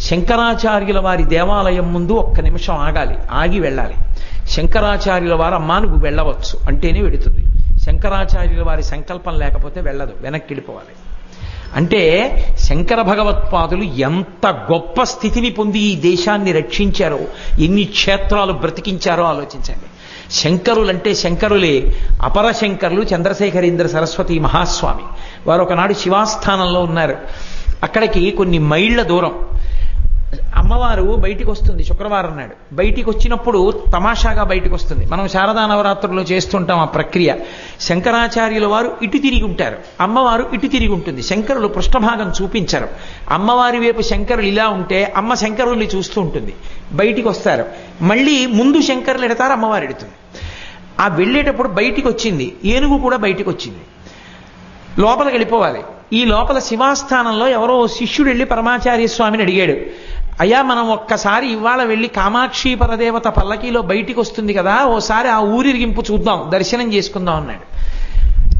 శంకరాచార్యుల వారి దేవాలయం ముందు 1 నిమిషం ఆగాలి, ఆగి వెళ్ళాలి. శంకరాచార్యుల వారు అమ్మా నువ్వు వెళ్ళవచ్చు అంటేనే వెడుతుంది. శంకరాచార్యుల వారి సంకల్పం లేకపోతే వెళ్ళదు, వెనక్కి వెళ్ళిపోవాలి. అంటే శంకర భగవత్పాదులు ఎంత గొప్ప స్థితిని పొంది ఈ దేశాన్ని రక్షించారో, ఎన్ని క్షేత్రాలు బ్రతికించారో ఆలోచించండి. శంకరులంటే శంకరులే. అపర శంకరులు చంద్రశేఖరేంద్ర సరస్వతి మహాస్వామి వారు ఒకనాడు శివాస్థానంలో ఉన్నారు. అక్కడికి కొన్ని మైళ్ళ దూరం అమ్మవారు బయటికి వస్తుంది. శుక్రవారం నాడు బయటికి వచ్చినప్పుడు తమాషాగా బయటికి వస్తుంది. మనం శారదా నవరాత్రుల్లో చేస్తుంటాం ఆ ప్రక్రియ. శంకరాచార్యుల వారు ఇటు తిరిగి ఉంటారు, అమ్మవారు ఇటు తిరిగి ఉంటుంది. శంకరులు పృష్ఠభాగం చూపించరు. అమ్మవారి వైపు శంకరులు ఇలా ఉంటే అమ్మ శంకరుల్ని చూస్తూ ఉంటుంది. బయటికి వస్తారు, మళ్ళీ ముందు శంకరులు ఎడతారు, అమ్మవారు ఎడుతుంది. ఆ వెళ్ళేటప్పుడు బయటికి వచ్చింది, ఏనుగు కూడా బయటికి వచ్చింది. లోపలికి వెళ్ళిపోవాలి. ఈ లోపల శివాస్థానంలో ఎవరో శిష్యుడు వెళ్ళి పరమాచార్య స్వామిని అడిగాడు, అయ్యా మనం ఒక్కసారి ఇవాళ వెళ్ళి కామాక్షి పరదేవత పల్లకీలో బయటికి వస్తుంది కదా, ఓసారి ఆ ఊరిరిగింపు చూద్దాం, దర్శనం చేసుకుందాం అన్నాడు.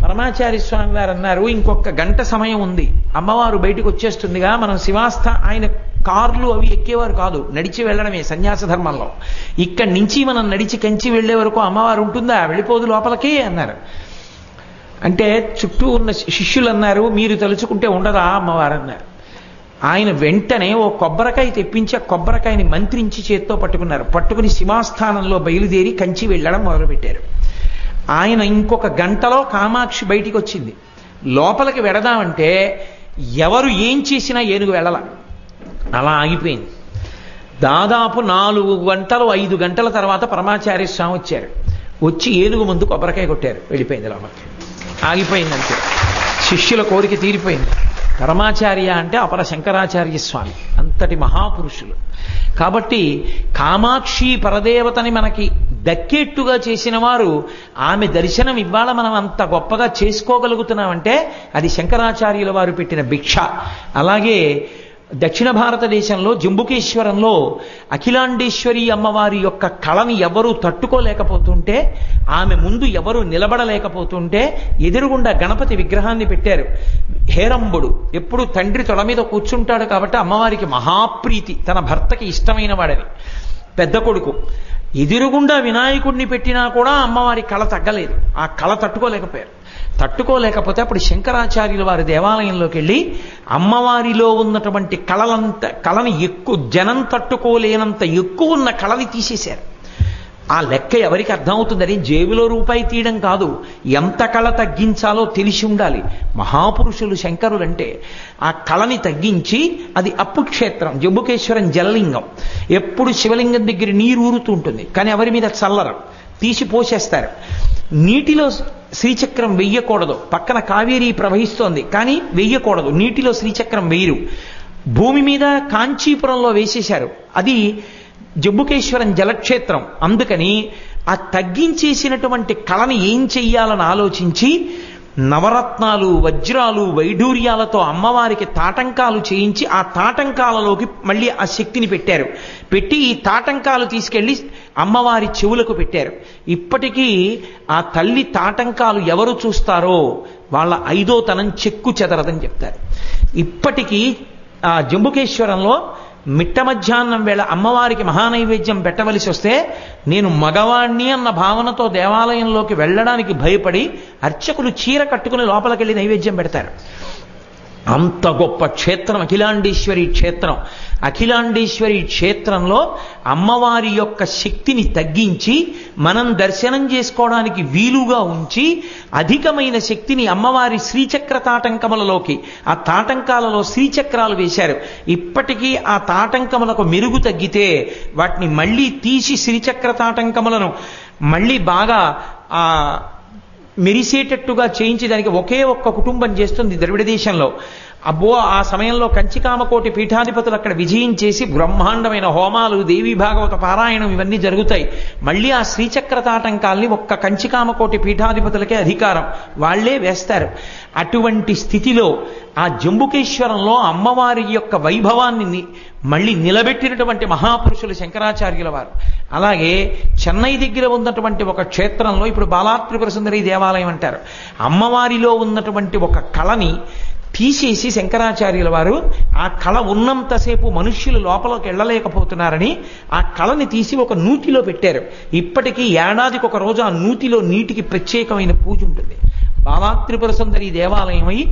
పరమాచార్య స్వామి వారు అన్నారు, ఇంకొక గంట సమయం ఉంది, అమ్మవారు బయటికి వచ్చేస్తుందిగా, మనం ఆయన కార్లు అవి ఎక్కేవారు కాదు, నడిచి వెళ్ళడమే సన్యాస ధర్మంలో. ఇక్కడి నుంచి మనం నడిచి కంచి వెళ్లే వరకు అమ్మవారు ఉంటుందా, వెళ్ళిపోదు లోపలికి అన్నారు. అంటే చుట్టూ ఉన్న శిష్యులు అన్నారు, మీరు తలుచుకుంటే ఉండదా అమ్మవారు అన్నారు. ఆయన వెంటనే ఓ కొబ్బరికాయ తెప్పించి ఆ కొబ్బరికాయని మంత్రించి చేత్తో పట్టుకున్నారు. పట్టుకుని శివాస్థానంలో బయలుదేరి కంచి వెళ్ళడం మొదలుపెట్టారు. ఆయన ఇంకొక గంటలో కామాక్షి బయటికి వచ్చింది. లోపలికి వెడదామంటే ఎవరు ఏం చేసినా ఏనుగు వెళ్ళాల. అలా ఆగిపోయింది. దాదాపు 4 గంటలు 5 గంటల తర్వాత పరమాచార్య స్వామి వచ్చారు. వచ్చి ఏనుగు ముందు కొబ్బరికాయ కొట్టారు. వెళ్ళిపోయింది లోపలికి. ఆగిపోయిందంటే శిష్యుల కోరిక తీరిపోయింది. పరమాచార్య అంటే అపర శంకరాచార్య స్వామి, అంతటి మహాపురుషులు. కాబట్టి కామాక్షి పరదేవతని మనకి దక్కేట్టుగా చేసిన వారు, ఆమె దర్శనం ఇవాళ మనం అంత గొప్పగా చేసుకోగలుగుతున్నామంటే అది శంకరాచార్యుల వారు పెట్టిన భిక్ష. అలాగే దక్షిణ భారతదేశంలో జంబుకేశ్వరంలో అఖిలాండేశ్వరి అమ్మవారి యొక్క కళని ఎవరూ తట్టుకోలేకపోతుంటే, ఆమె ముందు ఎవరు నిలబడలేకపోతుంటే ఎదురుగుండా గణపతి విగ్రహాన్ని పెట్టారు. హేరంబుడు ఎప్పుడు తండ్రి తొడ మీద కూర్చుంటాడు కాబట్టి అమ్మవారికి మహాప్రీతి, తన భర్తకి ఇష్టమైన వాడని. పెద్ద కొడుకు ఎదురుగుండా వినాయకుడిని పెట్టినా కూడా అమ్మవారి కళ తగ్గలేదు. ఆ కళ తట్టుకోలేకపోతే అప్పుడు శంకరాచార్యుల వారి దేవాలయంలోకి వెళ్ళి అమ్మవారిలో ఉన్నటువంటి కళని జనం తట్టుకోలేనంత ఎక్కువ ఉన్న కళని తీసేశారు. ఆ లెక్క ఎవరికి అర్థమవుతుందని జేబులో రూపాయి తీయడం కాదు, ఎంత కళ తగ్గించాలో తెలిసి ఉండాలి. మహాపురుషులు శంకరులంటే ఆ కళని తగ్గించి, అది అప్పుక్షేత్రం, జంబుకేశ్వరం జలలింగం. ఎప్పుడు శివలింగం దగ్గర నీరు ఊరుతూ ఉంటుంది, కానీ ఎవరి మీద చల్లరం, తీసి పోసేస్తారు. నీటిలో శ్రీచక్రం వెయ్యకూడదు, పక్కన కావేరీ ప్రవహిస్తోంది కానీ వెయ్యకూడదు, నీటిలో శ్రీచక్రం వేయరు. భూమి మీద కాంచీపురంలో వేసేశారు, అది జంబుకేశ్వరం జలక్షేత్రం. అందుకని ఆ తగ్గించేసినటువంటి కళని ఏం చెయ్యాలని ఆలోచించి నవరత్నాలు, వజ్రాలు, వైఢూర్యాలతో అమ్మవారికి తాటంకాలు చేయించి ఆ తాటంకాలలోకి మళ్ళీ ఆ శక్తిని పెట్టారు. పెట్టి ఈ తాటంకాలు తీసుకెళ్లి అమ్మవారి చెవులకు పెట్టారు. ఇప్పటికీ ఆ తల్లి తాటంకాలు ఎవరు చూస్తారో వాళ్ళ 5వ తనం చెక్కు చెదరదని చెప్తారు. ఇప్పటికీ ఆ జంబుకేశ్వరంలో మిట్ట మధ్యాహ్నం వేళ అమ్మవారికి మహానైవేద్యం పెట్టవలసి వస్తే నేను మగవాణ్ణి అన్న భావనతో దేవాలయంలోకి వెళ్ళడానికి భయపడి అర్చకులు చీర కట్టుకుని లోపలికెళ్ళి నైవేద్యం పెడతారు. అంత గొప్ప క్షేత్రం అఖిలాండేశ్వరి క్షేత్రం. అఖిలాండేశ్వరి క్షేత్రంలో అమ్మవారి యొక్క శక్తిని తగ్గించి మనం దర్శనం చేసుకోవడానికి వీలుగా ఉంచి అధికమైన శక్తిని అమ్మవారి శ్రీచక్ర తాటంకములలోకి, ఆ తాటంకాలలో శ్రీచక్రాలు వేశారు. ఇప్పటికీ ఆ తాటంకములకు మెరుగు తగ్గితే వాటిని మళ్ళీ తీసి శ్రీచక్ర తాటంకములను మళ్ళీ బాగా మెరిసేటట్టుగా చేయించి దానికి ఒకే ఒక్క కుటుంబం చేస్తుంది ద్రవిడ దేశంలో. అబ్బో, ఆ సమయంలో కంచికామకోటి పీఠాధిపతులు అక్కడ విజయం చేసి బ్రహ్మాండమైన హోమాలు, దేవీ భాగవత పారాయణం ఇవన్నీ జరుగుతాయి. మళ్ళీ ఆ శ్రీచక్ర తాటంకాల్ని ఒక్క కంచికామకోటి పీఠాధిపతులకే అధికారం, వాళ్లే వేస్తారు. అటువంటి స్థితిలో ఆ జంబుకేశ్వరంలో అమ్మవారి యొక్క వైభవాన్ని మళ్ళీ నిలబెట్టినటువంటి మహాపురుషులు శంకరాచార్యుల వారు. అలాగే చెన్నై దగ్గర ఉన్నటువంటి ఒక క్షేత్రంలో ఇప్పుడు బాలాత్రిపుర సుందరి దేవాలయం అంటారు. అమ్మవారిలో ఉన్నటువంటి ఒక కళని తీసేసి శంకరాచార్యుల వారు ఆ కళ ఉన్నంతసేపు మనుష్యులు లోపలికి వెళ్ళలేకపోతున్నారని ఆ కళని తీసి ఒక నూతిలో పెట్టారు. ఇప్పటికీ ఏడాదికి ఒక రోజు ఆ నూతిలో నీటికి ప్రత్యేకమైన పూజ ఉంటుంది. బాలాత్రిపుర సుందరి దేవాలయం అయి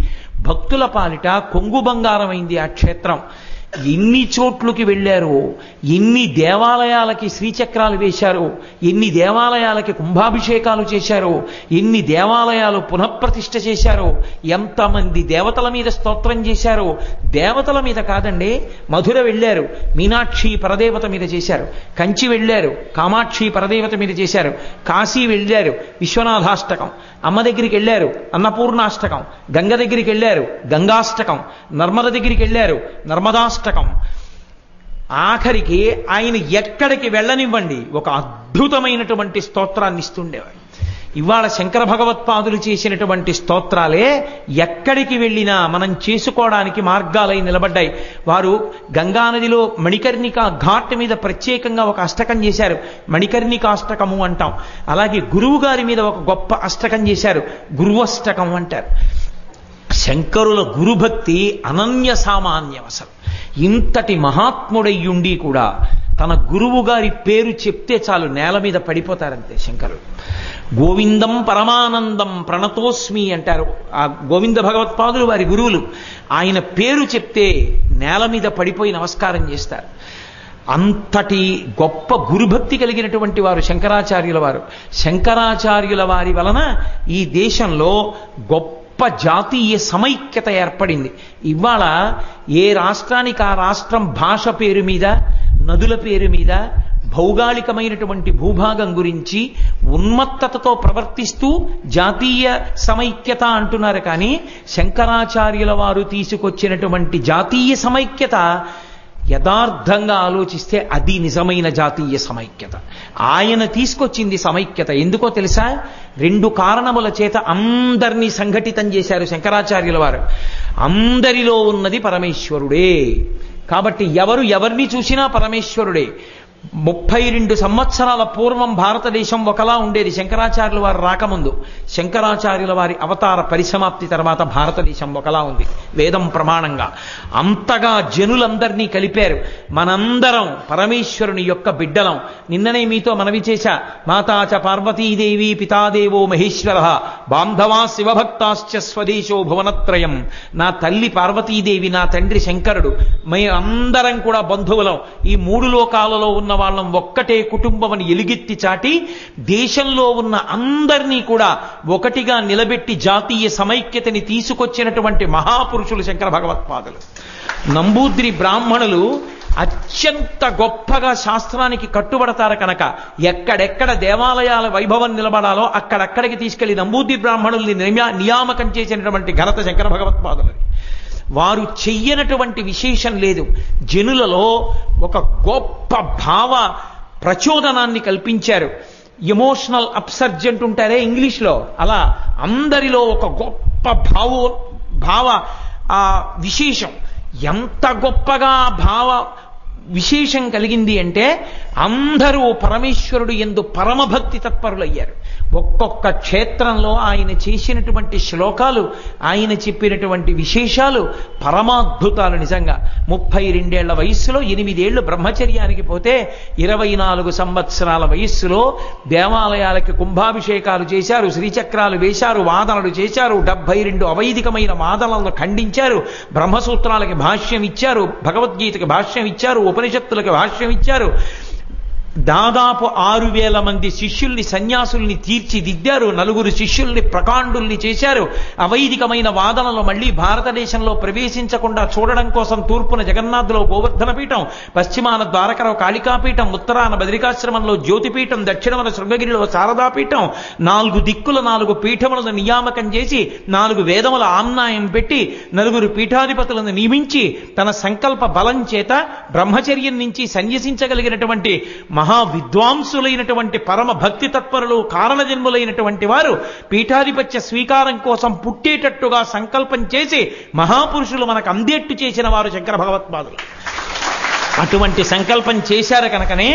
భక్తుల పాలిట కొంగు బంగారమైంది ఆ క్షేత్రం. ఎన్ని చోట్లకి వెళ్ళారో, ఎన్ని దేవాలయాలకి శ్రీచక్రాలు వేశారో, ఎన్ని దేవాలయాలకి కుంభాభిషేకాలు చేశారో, ఎన్ని దేవాలయాలు పునఃప్రతిష్ఠ చేశారో, ఎంతమంది దేవతల మీద స్తోత్రం చేశారో. దేవతల మీద కాదండి, మధుర వెళ్ళారు, మీనాక్షి పరదేవత మీద చేశారు. కంచి వెళ్ళారు, కామాక్షి పరదేవత మీద చేశారు. కాశీ వెళ్ళారు, విశ్వనాథాష్టకం. అమ్మ దగ్గరికి వెళ్ళారు, అన్నపూర్ణాష్టకం. గంగ దగ్గరికి వెళ్ళారు, గంగాష్టకం. నర్మద దగ్గరికి వెళ్ళారు, నర్మదాష్టకం. ఆఖరికి ఆయన ఎక్కడికి వెళ్ళనివ్వండి ఒక అద్భుతమైనటువంటి స్తోత్రాన్ని ఇస్తుండేవాడు. ఇవాళ శంకర భగవత్పాదులు చేసినటువంటి స్తోత్రాలే ఎక్కడికి వెళ్ళినా మనం చేసుకోవడానికి మార్గాలై నిలబడ్డాయి. వారు గంగానదిలో మణికర్ణిక ఘాట్ మీద ప్రత్యేకంగా ఒక అష్టకం చేశారు, మణికర్ణికాష్టకము అంటాం. అలాగే గురువు గారి మీద ఒక గొప్ప అష్టకం చేశారు, గురువష్టకం అంటారు. శంకరుల గురుభక్తి అనన్య సామాన్యం. అసలు ఇంతటి మహాత్ముడయ్యుండి కూడా తన గురువు గారి పేరు చెప్తే చాలు నేల మీద పడిపోతారంతే శంకరుడు. గోవిందం పరమానందం ప్రణతోస్మి అంటారు ఆ గోవింద భగవత్పాదులు వారి గురువులు. ఆయన పేరు చెప్తే నేల మీద పడిపోయి నమస్కారం చేస్తారు. అంతటి గొప్ప గురుభక్తి కలిగినటువంటి వారు శంకరాచార్యుల వారు. శంకరాచార్యుల వారి వలన ఈ దేశంలో గొప్ప జాతీయ సమైక్యత ఏర్పడింది. ఇవాళ ఏ రాష్ట్రానికి ఆ రాష్ట్రం భాష పేరు మీద, నదుల పేరు మీద, భౌగోళికమైనటువంటి భూభాగం గురించి ఉన్మత్తతతో ప్రవర్తిస్తూ జాతీయ సమైక్యత అంటున్నారు. కానీ శంకరాచార్యుల వారు తీసుకొచ్చినటువంటి జాతీయ సమైక్యత యథార్థంగా ఆలోచిస్తే అది నిజమైన జాతీయ సమైక్యత. ఆయన తీసుకొచ్చింది సమైక్యత. ఎందుకో తెలుసా? 2 కారణముల చేత అందరినీ సంఘటితం చేశారు శంకరాచార్యుల వారు. అందరిలో ఉన్నది పరమేశ్వరుడే కాబట్టి ఎవరిని చూసినా పరమేశ్వరుడే. 32 సంవత్సరాల పూర్వం భారతదేశం ఒకలా ఉండేది శంకరాచార్యుల వారు రాకముందు. శంకరాచార్యుల వారి అవతార పరిసమాప్తి తర్వాత భారతదేశం ఒకలా ఉంది వేదం ప్రమాణంగా. అంతగా జనులందరినీ కలిపారు. మనందరం పరమేశ్వరుని యొక్క బిడ్డలం. నిన్ననే మీతో మనవి చేశా, మాతాచ పార్వతీదేవి పితాదేవో మహేశ్వర బాంధవా శివభక్తాశ్చ స్వదేశో భువనత్రయం. నా తల్లి పార్వతీదేవి, నా తండ్రి శంకరుడు, మే అందరం కూడా బంధువులం. ఈ 3 లోకాలలో ఉన్న వాళ్ళం ఒక్కటే కుటుంబమని ఎలుగెత్తి చాటి దేశంలో ఉన్న అందరినీ కూడా ఒకటిగా నిలబెట్టి జాతీయ సమైక్యతని తీసుకొచ్చినటువంటి మహాపురుషులు శంకర భగవత్పాదులు. నంబూద్రి బ్రాహ్మణులు అత్యంత గొప్పగా శాస్త్రానికి కట్టుబడతారు కనుక ఎక్కడెక్కడ దేవాలయాల వైభవం నిలబడాలో అక్కడక్కడికి తీసుకెళ్లి నంబూద్రి బ్రాహ్మణుల్ని నియామకం చేసినటువంటి ఘనత శంకర భగవత్పాదులు. వారు చెయ్యనటువంటి విశేషం లేదు. జనులలో ఒక గొప్ప భావ ప్రచోదనాన్ని కల్పించారు. ఎమోషనల్ అప్సర్జెంట్ ఉంటారే ఇంగ్లీష్లో, అలా అందరిలో ఒక గొప్ప భావ విశేషం. ఎంత గొప్పగా భావ విశేషం కలిగింది అంటే అందరూ పరమేశ్వరుడు యందు పరమభక్తి తత్పరులయ్యారు. ఒక్కొక్క క్షేత్రంలో ఆయన చేసినటువంటి శ్లోకాలు, ఆయన చెప్పినటువంటి విశేషాలు పరమాద్భుతాలు. నిజంగా 32 ఏళ్ల వయస్సులో 8 ఏళ్లు బ్రహ్మచర్యానికి పోతే 24 సంవత్సరాల వయస్సులో దేవాలయాలకి కుంభాభిషేకాలు చేశారు, శ్రీచక్రాలు వేశారు, వాదనలు చేశారు, 72 అవైదికమైన వాదనలను ఖండించారు, బ్రహ్మసూత్రాలకి భాష్యం ఇచ్చారు, భగవద్గీతకి భాష్యం ఇచ్చారు, ఉపనిషత్తులకి భాష్యం ఇచ్చారు. దాదాపు 6000 మంది శిష్యుల్ని, సన్యాసుల్ని తీర్చిదిద్దారు. 9 శిష్యుల్ని ప్రకాండుల్ని చేశారు. అవైదికమైన వాదనలు మళ్లీ భారతదేశంలో ప్రవేశించకుండా చూడడం కోసం తూర్పున జగన్నాథులో గోవర్ధన పీఠం, పశ్చిమాన ద్వారకలో కాళికాపీఠం, ఉత్తరాన బద్రికాశ్రమంలో జ్యోతిపీఠం, దక్షిణమున శృంగగిరిలో శారదాపీఠం, 4 దిక్కుల 4 పీఠములను నియామకం చేసి 4 వేదముల ఆమ్నాయం పెట్టి 9 పీఠాధిపతులను నియమించి తన సంకల్ప బలం చేత బ్రహ్మచర్యం నుంచి సన్యసించగలిగినటువంటి మహా విద్వాంసులైనటువంటి పరమ భక్తి తత్పరులు, కారణజన్ములైనటువంటి వారు పీఠాధిపత్య స్వీకారం కోసం పుట్టేటట్టుగా సంకల్పం చేసి మహాపురుషులు మనకు అందేట్టు చేసిన వారు శంకర భగవత్పాదులు. అటువంటి సంకల్పం చేశారు కనుకనే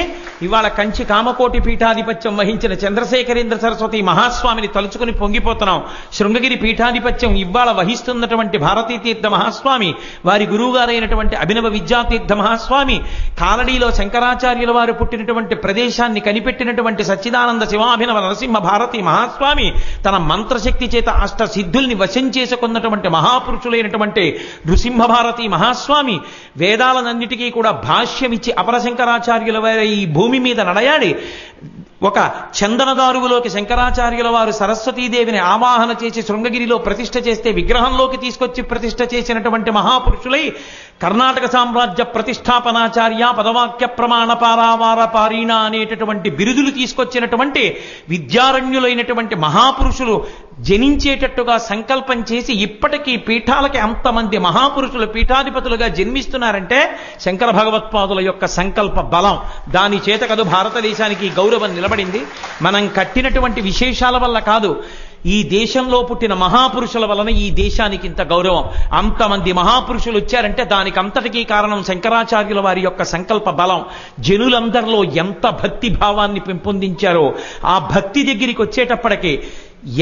ఇవాళ కంచి కామకోటి పీఠాధిపత్యం వహించిన చంద్రశేఖరేంద్ర సరస్వతి మహాస్వామిని తలుచుకుని పొంగిపోతున్నాం. శృంగగిరి పీఠాధిపత్యం ఇవాళ వహిస్తున్నటువంటి భారతీతీర్థ మహాస్వామి, వారి గురువుగారైనటువంటి అభినవ విద్యాతీర్థ మహాస్వామి, కాలడీలో శంకరాచార్యుల వారు పుట్టినటువంటి ప్రదేశాన్ని కనిపెట్టినటువంటి సచ్చిదానంద శివాభినవ నరసింహ భారతి మహాస్వామి, తన మంత్రశక్తి చేత అష్టసిద్ధుల్ని వశం చేసుకున్నటువంటి మహాపురుషులైనటువంటి నృసింహ భారతి మహాస్వామి, వేదాలన్నిటికీ కూడా భాష్యమిచ్చి అపరశంకరాచార్యుల వారి ఈ భూమి మీద నడయాడి ఒక చందనదారువులోకి శంకరాచార్యుల వారు సరస్వతీదేవిని ఆవాహన చేసి శృంగగిరిలో ప్రతిష్ఠ చేస్తే విగ్రహంలోకి తీసుకొచ్చి ప్రతిష్ఠ చేసినటువంటి మహాపురుషులై కర్ణాటక సామ్రాజ్య ప్రతిష్టాపనాచార్య, పదవాక్య ప్రమాణ పారావార పారీణ అనేటటువంటి బిరుదులు తీసుకొచ్చినటువంటి విద్యారణ్యులైనటువంటి మహాపురుషులు జనించేటట్టుగా సంకల్పం చేసి ఇప్పటికీ పీఠాలకి అంతమంది మహాపురుషులు పీఠాధిపతులుగా జన్మిస్తున్నారంటే శంకర భగవత్పాదుల యొక్క సంకల్ప బలం. దాని చేత కాదు భారతదేశానికి గౌరవం నిలబడింది. మనం కట్టినటువంటి విశేషాల వల్ల కాదు, ఈ దేశంలో పుట్టిన మహాపురుషుల వలన ఈ దేశానికి ఇంత గౌరవం. అంతమంది మహాపురుషులు వచ్చారంటే దానికి అంతటికీ కారణం శంకరాచార్యుల వారి యొక్క సంకల్ప బలం. జనులందరిలో ఎంత భక్తి భావాన్ని పెంపొందించారో ఆ భక్తి దగ్గరికి వచ్చేటప్పటికీ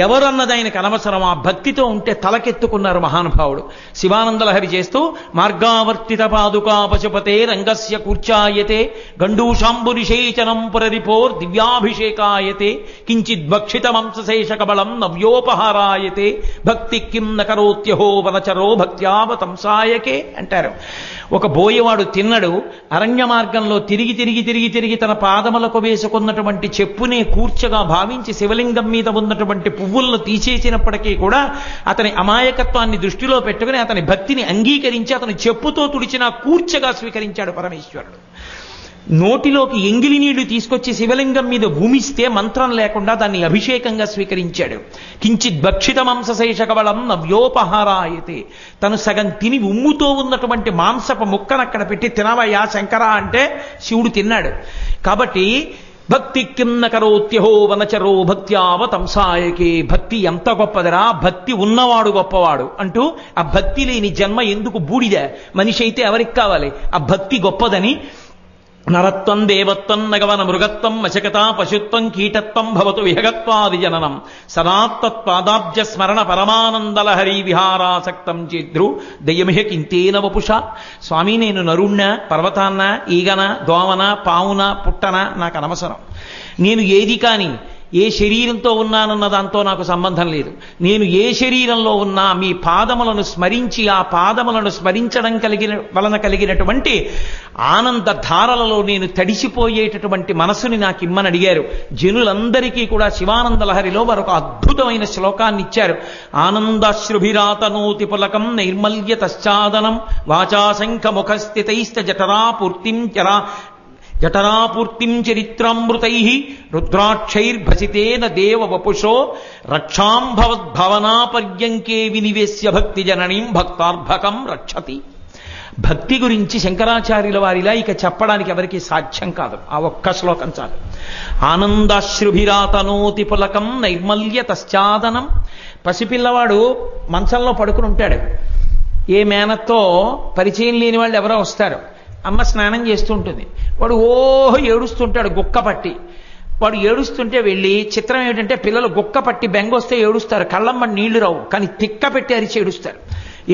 ఎవరన్నది ఆయనకు అనవసరం. ఆ భక్తితో ఉంటే తలకెత్తుకున్నారు మహానుభావుడు. శివానందలహరి చేస్తూ మార్గావర్తిత పాదుకా పశుపతే రంగస్య కూర్చాయతే గండూషాంబునిషేచనం పురరిపోర్ దివ్యాభిషేకాయతే కించిద్భక్షిత మంసశేషకబళం నవ్యోపహారాయతే భక్తి కిం నకరోత్యహో వనచరో భక్త్యావతంసాయకే అంటారు. ఒక బోయవాడు తిన్నడు, అరణ్య మార్గంలో తిరిగి తన పాదములకు వేసుకున్నటువంటి చెప్పునే కూర్చగా భావించి శివలింగం మీద ఉన్నటువంటి పువ్వులను తీసేసినప్పటికీ కూడా అతని అమాయకత్వాన్ని దృష్టిలో పెట్టుకుని అతని భక్తిని అంగీకరించి అతను చెప్పుతో తుడిచిన కూర్చగా స్వీకరించాడు పరమేశ్వరుడు. నోటిలోకి ఎంగిలి నీళ్లు తీసుకొచ్చి శివలింగం మీద భూమిస్తే మంత్రం లేకుండా దాన్ని అభిషేకంగా స్వీకరించాడు. కించిత్ భక్షిత మాంసశేషకబళం నవ్యోపహారాయతే. తను సగం తిని ఉమ్ముతో ఉన్నటువంటి మాంసపు ముక్కను అక్కడ పెట్టి తినవయ్యా శంకరా అంటే శివుడు తిన్నాడు. కాబట్టి భక్తి కిన్న కరోత్యహో వనచరో భక్త్యావతంసాయకే. భక్తి ఎంత గొప్పదరా, భక్తి ఉన్నవాడు గొప్పవాడు అంటూ ఆ భక్తి లేని జన్మ ఎందుకు బూడిద, మనిషి అయితే ఎవరికి కావాలి? ఆ భక్తి గొప్పదని నరత్వం దేవత్వం నగవన మృగత్వం మశకతా పశుత్వం కీటత్వం భవతు విహగత్వాది జననం సనాత్తత్పాదాబ్జ స్మరణ పరమానందలహరి విహారాసక్తం చేద్రు దయమిహ కింతేన వపుష. స్వామి, నేను నరుణ్ణ, పర్వతాన్న, ఈగన, దోమన, పావున, పుట్టన నాకు అనవసరం. నేను ఏది కాని ఏ శరీరంతో ఉన్నానన్న దాంతో నాకు సంబంధం లేదు. నేను ఏ శరీరంలో ఉన్నా మీ పాదములను స్మరించి ఆ పాదములను స్మరించడం వలన కలిగినటువంటి ఆనంద ధారలలో నేను తడిసిపోయేటటువంటి మనసుని నాకు ఇమ్మని అడిగారు. జనులందరికీ కూడా శివానంద లహరిలో మరొక అద్భుతమైన శ్లోకాన్ని ఇచ్చారు. ఆనందాశ్రుభిరాతనోతి పులకం నైర్మల్యతశ్చాదనం వాచాశంఖ ముఖస్థితైశ్చ జఠరాపూర్తిం చరిత్రామృతై రుద్రాక్షైర్భసితేన దేవ వపుషో రక్షాం భవద్భవనాపర్యంకే వినివేశ్య భక్తి జననీం భక్తార్భకం రక్షతి. భక్తి గురించి శంకరాచార్యుల వారిలా ఇక చెప్పడానికి ఎవరికి సాధ్యం కాదు. ఆ ఒక్క శ్లోకం చాలు. ఆనందాశ్రుభిరాతనోతి పులకం నైర్మల్యతశ్చాదనం. పసిపిల్లవాడు మంచంలో పడుకుని ఉంటాడు. ఏ మేనతో పరిచయం లేని వాళ్ళు ఎవరో వస్తారు. అమ్మ స్నానం చేస్తూ ఉంటుంది. వాడు ఓహో ఏడుస్తుంటాడు గుక్క పట్టి. వాడు ఏడుస్తుంటే వెళ్ళి, చిత్రం ఏమిటంటే పిల్లలు గుక్క పట్టి బెంగొస్తే ఏడుస్తారు, కళ్ళమ్మ నీళ్లు రావు, కానీ తిక్క పెట్టి అరిచి ఏడుస్తారు.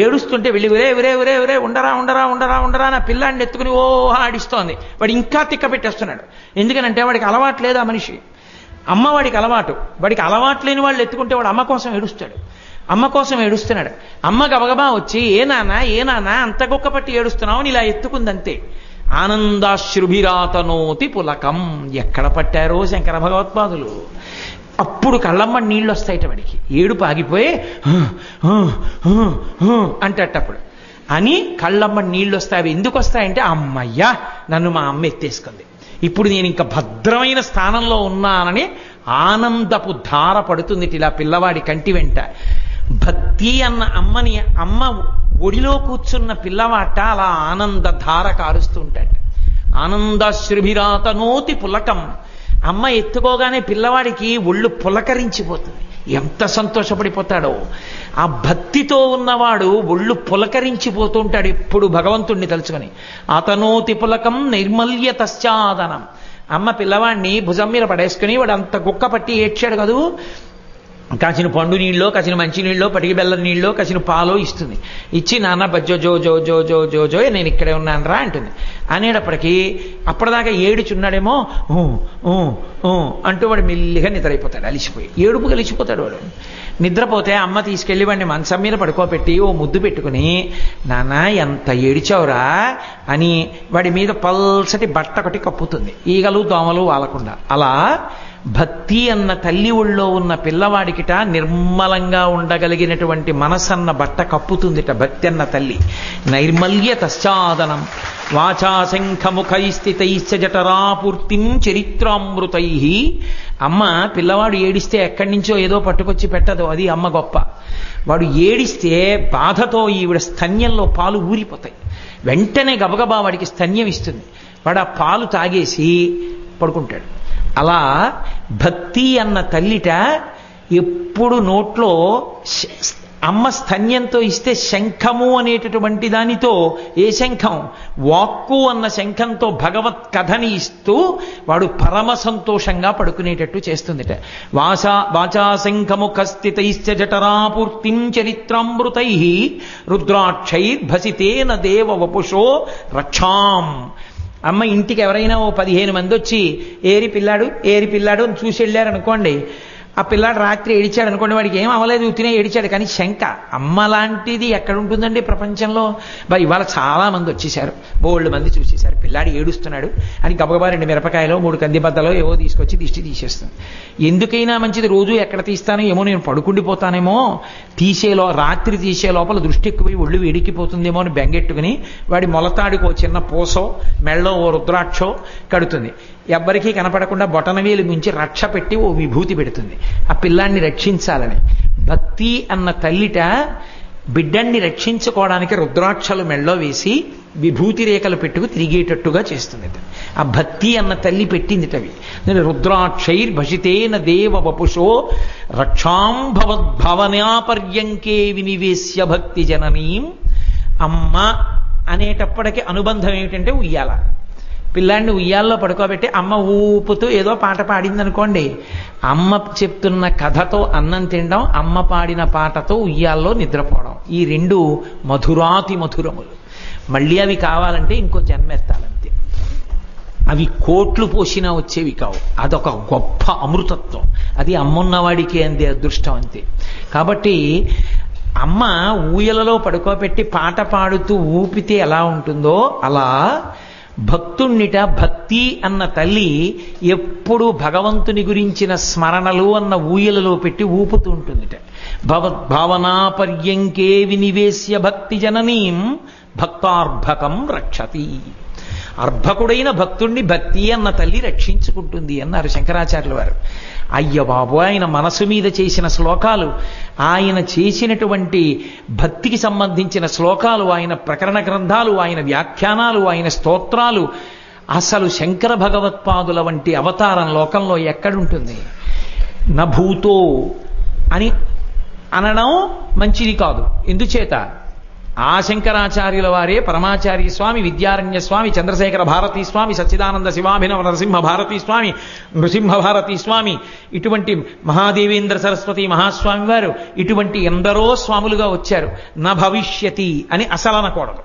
ఏడుస్తుంటే వెళ్ళి ఒరే ఒరే ఒరే ఒరే ఉండరా ఉండరా ఉండరా ఉండరా నా పిల్లాన్ని ఎత్తుకుని ఓహో ఆడిస్తోంది. వాడు ఇంకా తిక్క పెట్టేస్తున్నాడు. ఎందుకనంటే వాడికి అలవాటు లేదు ఆ మనిషి. అమ్మ వాడికి అలవాటు. వాడికి అలవాటు లేని వాళ్ళు ఎత్తుకుంటే వాడు అమ్మ కోసం ఏడుస్తాడు. అమ్మ కోసం ఏడుస్తున్నాడు. అమ్మ గబగబా వచ్చి ఏ నానా అంత గొక్క పట్టి ఏడుస్తున్నావు అని ఇలా ఎత్తుకుందంతే. ఆనందాశ్రుభిరాతనోతి పులకం. ఎక్కడ పట్టారో శంకర భగవత్పాదులు. అప్పుడు కళ్ళమ్మ నీళ్ళు వస్తాయిట వాడికి. ఏడుపు ఆగిపోయి అంటప్పుడు అని కళ్ళమ్మ నీళ్ళు వస్తాయి. ఎందుకు వస్తాయంటే అమ్మయ్యా నన్ను మా అమ్మ ఎత్తేసుకుంది, ఇప్పుడు నేను ఇంకా భద్రమైన స్థానంలో ఉన్నానని ఆనందపు ధార పడుతుంది ఇలా పిల్లవాడి కంటి వెంట. భక్తి అన్న అమ్మ ఒడిలో కూర్చున్న పిల్లవాట అలా ఆనంద ధార కారుస్తూ ఉంటాడు. ఆనందాశ్రుభిరాతనోతి పులకం. అమ్మ ఎత్తుకోగానే పిల్లవాడికి ఒళ్ళు పులకరించిపోతుంది. ఎంత సంతోషపడిపోతాడో. ఆ భక్తితో ఉన్నవాడు ఒళ్ళు పులకరించిపోతూ ఉంటాడు ఎప్పుడు భగవంతుణ్ణి తలుచుకొని. అతనోతి పులకం నైర్మల్యతశ్చాదనం. అమ్మ పిల్లవాడిని భుజం మీద పడేసుకుని వాడు అంత గుక్క పట్టి ఏడ్చాడు కదూ, కాసిన పండు నీళ్ళో కాసిన మంచి నీళ్ళో పటికి బెల్లం నీళ్ళో కాసిన పాలో ఇస్తుంది. ఇచ్చి నాన్న బజ్జో జో జో జో జో జో జో నేను ఇక్కడే ఉన్నాను రా అంటుంది. అనేటప్పటికీ అప్పటిదాకా ఏడుచున్నాడేమో అంటూ వాడు మెల్లిగా నిద్రైపోతాడు. అలిసిపోయి ఏడుపు కలిసిపోతాడు వాడు. నిద్రపోతే అమ్మ తీసుకెళ్లి వాడిని మంచం మీద పడుకోబెట్టి ఓ ముద్దు పెట్టుకుని నాన్న ఎంత ఏడిచావురా అని వాడి మీద పల్సటి బట్ట ఒకటి కప్పుతుంది, ఈగలు దోమలు వాలకుండా. అలా భక్తి అన్న తల్లి ఒళ్ళో ఉన్న పిల్లవాడికిట నిర్మలంగా ఉండగలిగినటువంటి మనసన్న బట్ట కప్పుతుందిట భక్తి అన్న తల్లి. నైర్మల్యతశ్చాదనం వాచాశంఖముఖైస్థితైశ్చ జఠరాపూర్తిం చరిత్రామృతై. అమ్మ పిల్లవాడు ఏడిస్తే ఎక్కడి నుంచో ఏదో పట్టుకొచ్చి పెట్టదు, అది అమ్మ గొప్ప. వాడు ఏడిస్తే బాధతో ఈవిడ స్తన్యంలో పాలు ఊరిపోతాయి. వెంటనే గబగబా వాడికి స్తన్యం ఇస్తుంది. వాడు ఆ పాలు తాగేసి పడుకుంటాడు. అలా భక్తి అన్న తల్లిట ఎప్పుడు నోట్లో అమ్మ స్తన్యంతో ఇస్తే శంఖము అనేటటువంటి దానితో, ఏ శంఖం? వాక్కు అన్న శంఖంతో భగవత్ కథని ఇస్తూ వాడు పరమ సంతోషంగా పడుకునేటట్టు చేస్తుందిట. వాచాశంఖముఖస్థితైశ్చ జఠరాపూర్తిం చరిత్రామృతై రుద్రాక్షైర్భసితేన దేవ వపుషో రక్షాం. అమ్మ ఇంటికి ఎవరైనా ఓ 15 మంది వచ్చి ఏరి పిల్లాడు ఏరి పిల్లాడు అని చూసి వెళ్ళారనుకోండి, ఆ పిల్లాడు రాత్రి ఏడిచాడు అనుకోండి, వాడికి ఏం అవ్వలేదు, ఉత్తినే ఏడిచాడు. కానీ శంక అమ్మ లాంటిది ఎక్కడ ఉంటుందండి ప్రపంచంలో? ఇవాళ చాలా మంది వచ్చేసారు, బోల్డ్ మంది చూసేశారు, పిల్లాడు ఏడుస్తున్నాడు అని గబగబా 2 మిరపకాయలో 3 కందిబద్దలో ఏవో తీసుకొచ్చి దిష్టి తీసేస్తుంది. ఎందుకైనా మంచిది రోజు ఎక్కడ తీస్తానో ఏమో, నేను పడుకుండిపోతానేమో, రాత్రి తీసే లోపల దృష్టి ఎక్కువై ఒళ్ళు వేడికిపోతుందేమో అని బెంగెట్టుకుని వాడి మొలతాడికి ఓ చిన్న పూసో మెళ్ళో ఓ రుద్రాక్షో కడుతుంది. ఎవ్వరికీ కనపడకుండా బొటనవేలు మించి రక్ష పెట్టి ఓ విభూతి పెడుతుంది ఆ పిల్లాన్ని రక్షించాలని. భక్తి అన్న తల్లిట బిడ్డన్ని రక్షించుకోవడానికి రుద్రాక్షలు మెళ్ళో వేసి విభూతి రేఖలు పెట్టుకు తిరిగేటట్టుగా చేస్తుంది. ఆ భక్తి అన్న తల్లి పెట్టిందిటవి. నేను రుద్రాక్షైర్భషితేన దేవ వపుషో రక్షాంభవద్భవనాపర్యంకే వినివేశ్య భక్తి జననీం. అమ్మ అనేటప్పటికీ అనుబంధం ఏమిటంటే ఉయ్యాల. పిల్లాడిని ఉయ్యాల్లో పడుకోబెట్టి అమ్మ ఊపుతూ ఏదో పాట పాడిందనుకోండి, అమ్మ చెప్తున్న కథతో అన్నం తినడం, అమ్మ పాడిన పాటతో ఉయ్యాల్లో నిద్రపోవడం, ఈ 2 మధురాతి మధురములు. మళ్ళీ అవి కావాలంటే ఇంకో జన్మెత్తాలంతే. అవి కోట్లు పోసినా వచ్చేవి కావు. అదొక గొప్ప అమృతత్వం. అది అమ్మున్నవాడికి అందే అదృష్టం అంతే. కాబట్టి అమ్మ ఊయలలో పడుకోబెట్టి పాట పాడుతూ ఊపితే ఎలా ఉంటుందో అలా భక్తుణ్ణిట భక్తి అన్న తల్లి ఎప్పుడు భగవంతుని గురించిన స్మరణలు అన్న ఊయలలో పెట్టి ఊపుతూ ఉంటుందిట. భవద్భావనాపర్యంకే వినివేశ్య భక్తి జననీం భక్తార్భకం రక్షతి. అర్భకుడైన భక్తుణ్ణి భక్తి అన్న తల్లి రక్షించుకుంటుంది అన్నారు శంకరాచార్యుల వారు. అయ్య బాబు, ఆయన మనసు మీద చేసిన శ్లోకాలు, ఆయన చేసినటువంటి భక్తికి సంబంధించిన శ్లోకాలు, ఆయన ప్రకరణ గ్రంథాలు, ఆయన వ్యాఖ్యానాలు, ఆయన స్తోత్రాలు, అసలు శంకర భగవత్పాదుల వంటి అవతారం లోకంలో ఎక్కడుంటుంది? నభూతో అని అనడం మంచిది కాదు. ఎందుచేత ఆ శంకరాచార్యుల వారే పరమాచార్య స్వామి, విద్యారణ్య స్వామి, చంద్రశేఖర భారతీ స్వామి, సచ్చిదానంద శివాభినవ నరసింహ భారతీ స్వామి, నృసింహ భారతీ స్వామి, ఇటువంటి మహాదేవేంద్ర సరస్వతి మహాస్వామి వారు, ఇటువంటి ఎందరో స్వాములుగా వచ్చారు. న భవిష్యతి అని అసలు అనకూడదు.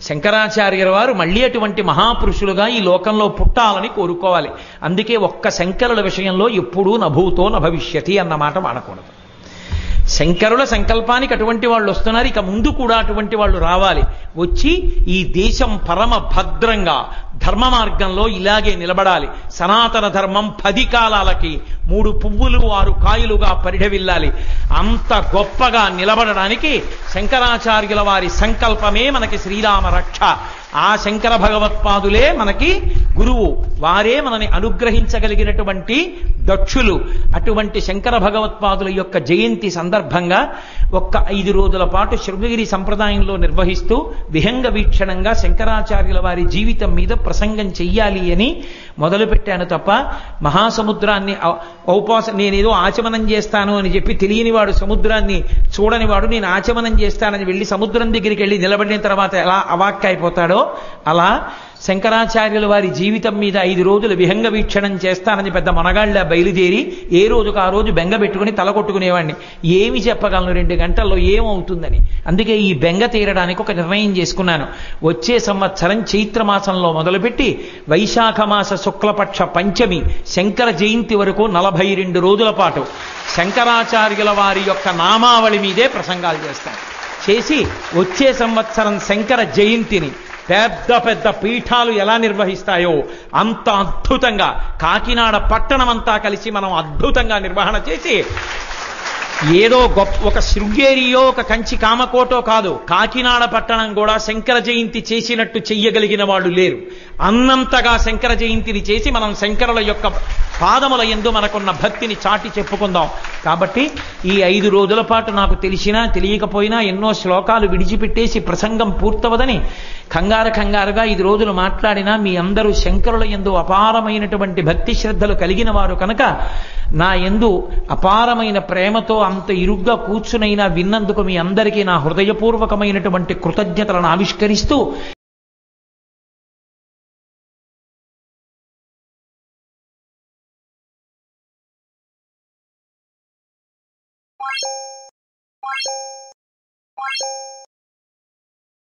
శంకరాచార్యుల వారు మళ్ళీ అటువంటి మహాపురుషులుగా ఈ లోకంలో పుట్టాలని కోరుకోవాలి. అందుకే ఒక్క శంకరుల విషయంలో ఎప్పుడూ నభూతో న భవిష్యతి అన్న మాట వాడకూడదు. శంకరుల సంకల్పానికి అటువంటి వాళ్ళు వస్తున్నారు, ఇక ముందు కూడా అటువంటి వాళ్ళు రావాలి. వచ్చి ఈ దేశం పరమ భద్రంగా ధర్మ మార్గంలో ఇలాగే నిలబడాలి. సనాతన ధర్మం 10 కాలాలకి 3 పువ్వులు 6 కాయలుగా పరిఢవిల్లాలి. అంత గొప్పగా నిలబడడానికి శంకరాచార్యుల వారి సంకల్పమే మనకి శ్రీరామ రక్ష. ఆ శంకర భగవత్పాదులే మనకి గురువు, వారే మనని అనుగ్రహించగలిగినటువంటి దక్షులు. అటువంటి శంకర భగవత్పాదుల యొక్క జయంతి సందర్భంగా ఒక్క 5 రోజుల పాటు శృంగగిరి సంప్రదాయంలో నిర్వహిస్తూ విహంగ వీక్షణంగా శంకరాచార్యుల వారి జీవితం మీద ప్రసంగం చెయ్యాలి అని మొదలుపెట్టాను తప్ప మహాసముద్రాన్ని నేనేదో ఆచమనం చేస్తాను అని చెప్పి తెలియనివాడు, సముద్రాన్ని చూడనివాడు నేను ఆచమనం చేస్తానని వెళ్ళి సముద్రం దగ్గరికి వెళ్ళి నిలబడిన తర్వాత ఎలా అవాక్కైపోతాడో అలా శంకరాచార్యుల వారి జీవితం మీద 5 రోజులు విహంగ వీక్షణం చేస్తానని పెద్ద మనగాళ్ళ బయలుదేరి ఏ రోజుకు ఆ రోజు బెంగ పెట్టుకుని తల కొట్టుకునేవాడిని. ఏమి చెప్పగలను 2 గంటల్లో ఏమవుతుందని. అందుకే ఈ బెంగ తీరడానికి ఒక నిర్ణయం చేసుకున్నాను. వచ్చే సంవత్సరం చైత్రమాసంలో మొదలుపెట్టి వైశాఖ మాస శుక్లపక్ష పంచమి శంకర జయంతి వరకు 42 రోజుల పాటు శంకరాచార్యుల వారి యొక్క నామావళి మీదే ప్రసంగాలు చేస్తాను. చేసి వచ్చే సంవత్సరం శంకర జయంతిని పెద్ద పెద్ద పీఠాలు ఎలా నిర్వహిస్తాయో అంత అద్భుతంగా కాకినాడ పట్టణమంతా కలిసి మనం అద్భుతంగా నిర్వహణ చేసి ఏదో ఒక శృంగేరియో ఒక కంచి కామకోటో కాదు, కాకినాడ పట్టణం కూడా శంకర జయంతి చేసినట్టు చెయ్యగలిగిన వాళ్ళు లేరు. అన్నంతగా శంకర జయంతిని చేసి మనం శంకరుల యొక్క పాదముల యందు మనకున్న భక్తిని చాటి చెప్పుకుందాం. కాబట్టి ఈ 5 రోజుల పాటు నాకు తెలిసినా తెలియకపోయినా ఎన్నో శ్లోకాలు విడిచిపెట్టేసి ప్రసంగం పూర్తవదని కంగారుగా 5 రోజులు మాట్లాడినా మీ అందరూ శంకరుల యందు అపారమైనటువంటి భక్తి శ్రద్ధలు కలిగిన వారు కనుక నా యందు అపారమైన ప్రేమతో అంత ఇరుగ్గా కూర్చునైనా విన్నందుకు మీ అందరికీ నా హృదయపూర్వకమైనటువంటి కృతజ్ఞతలను ఆవిష్కరిస్తూ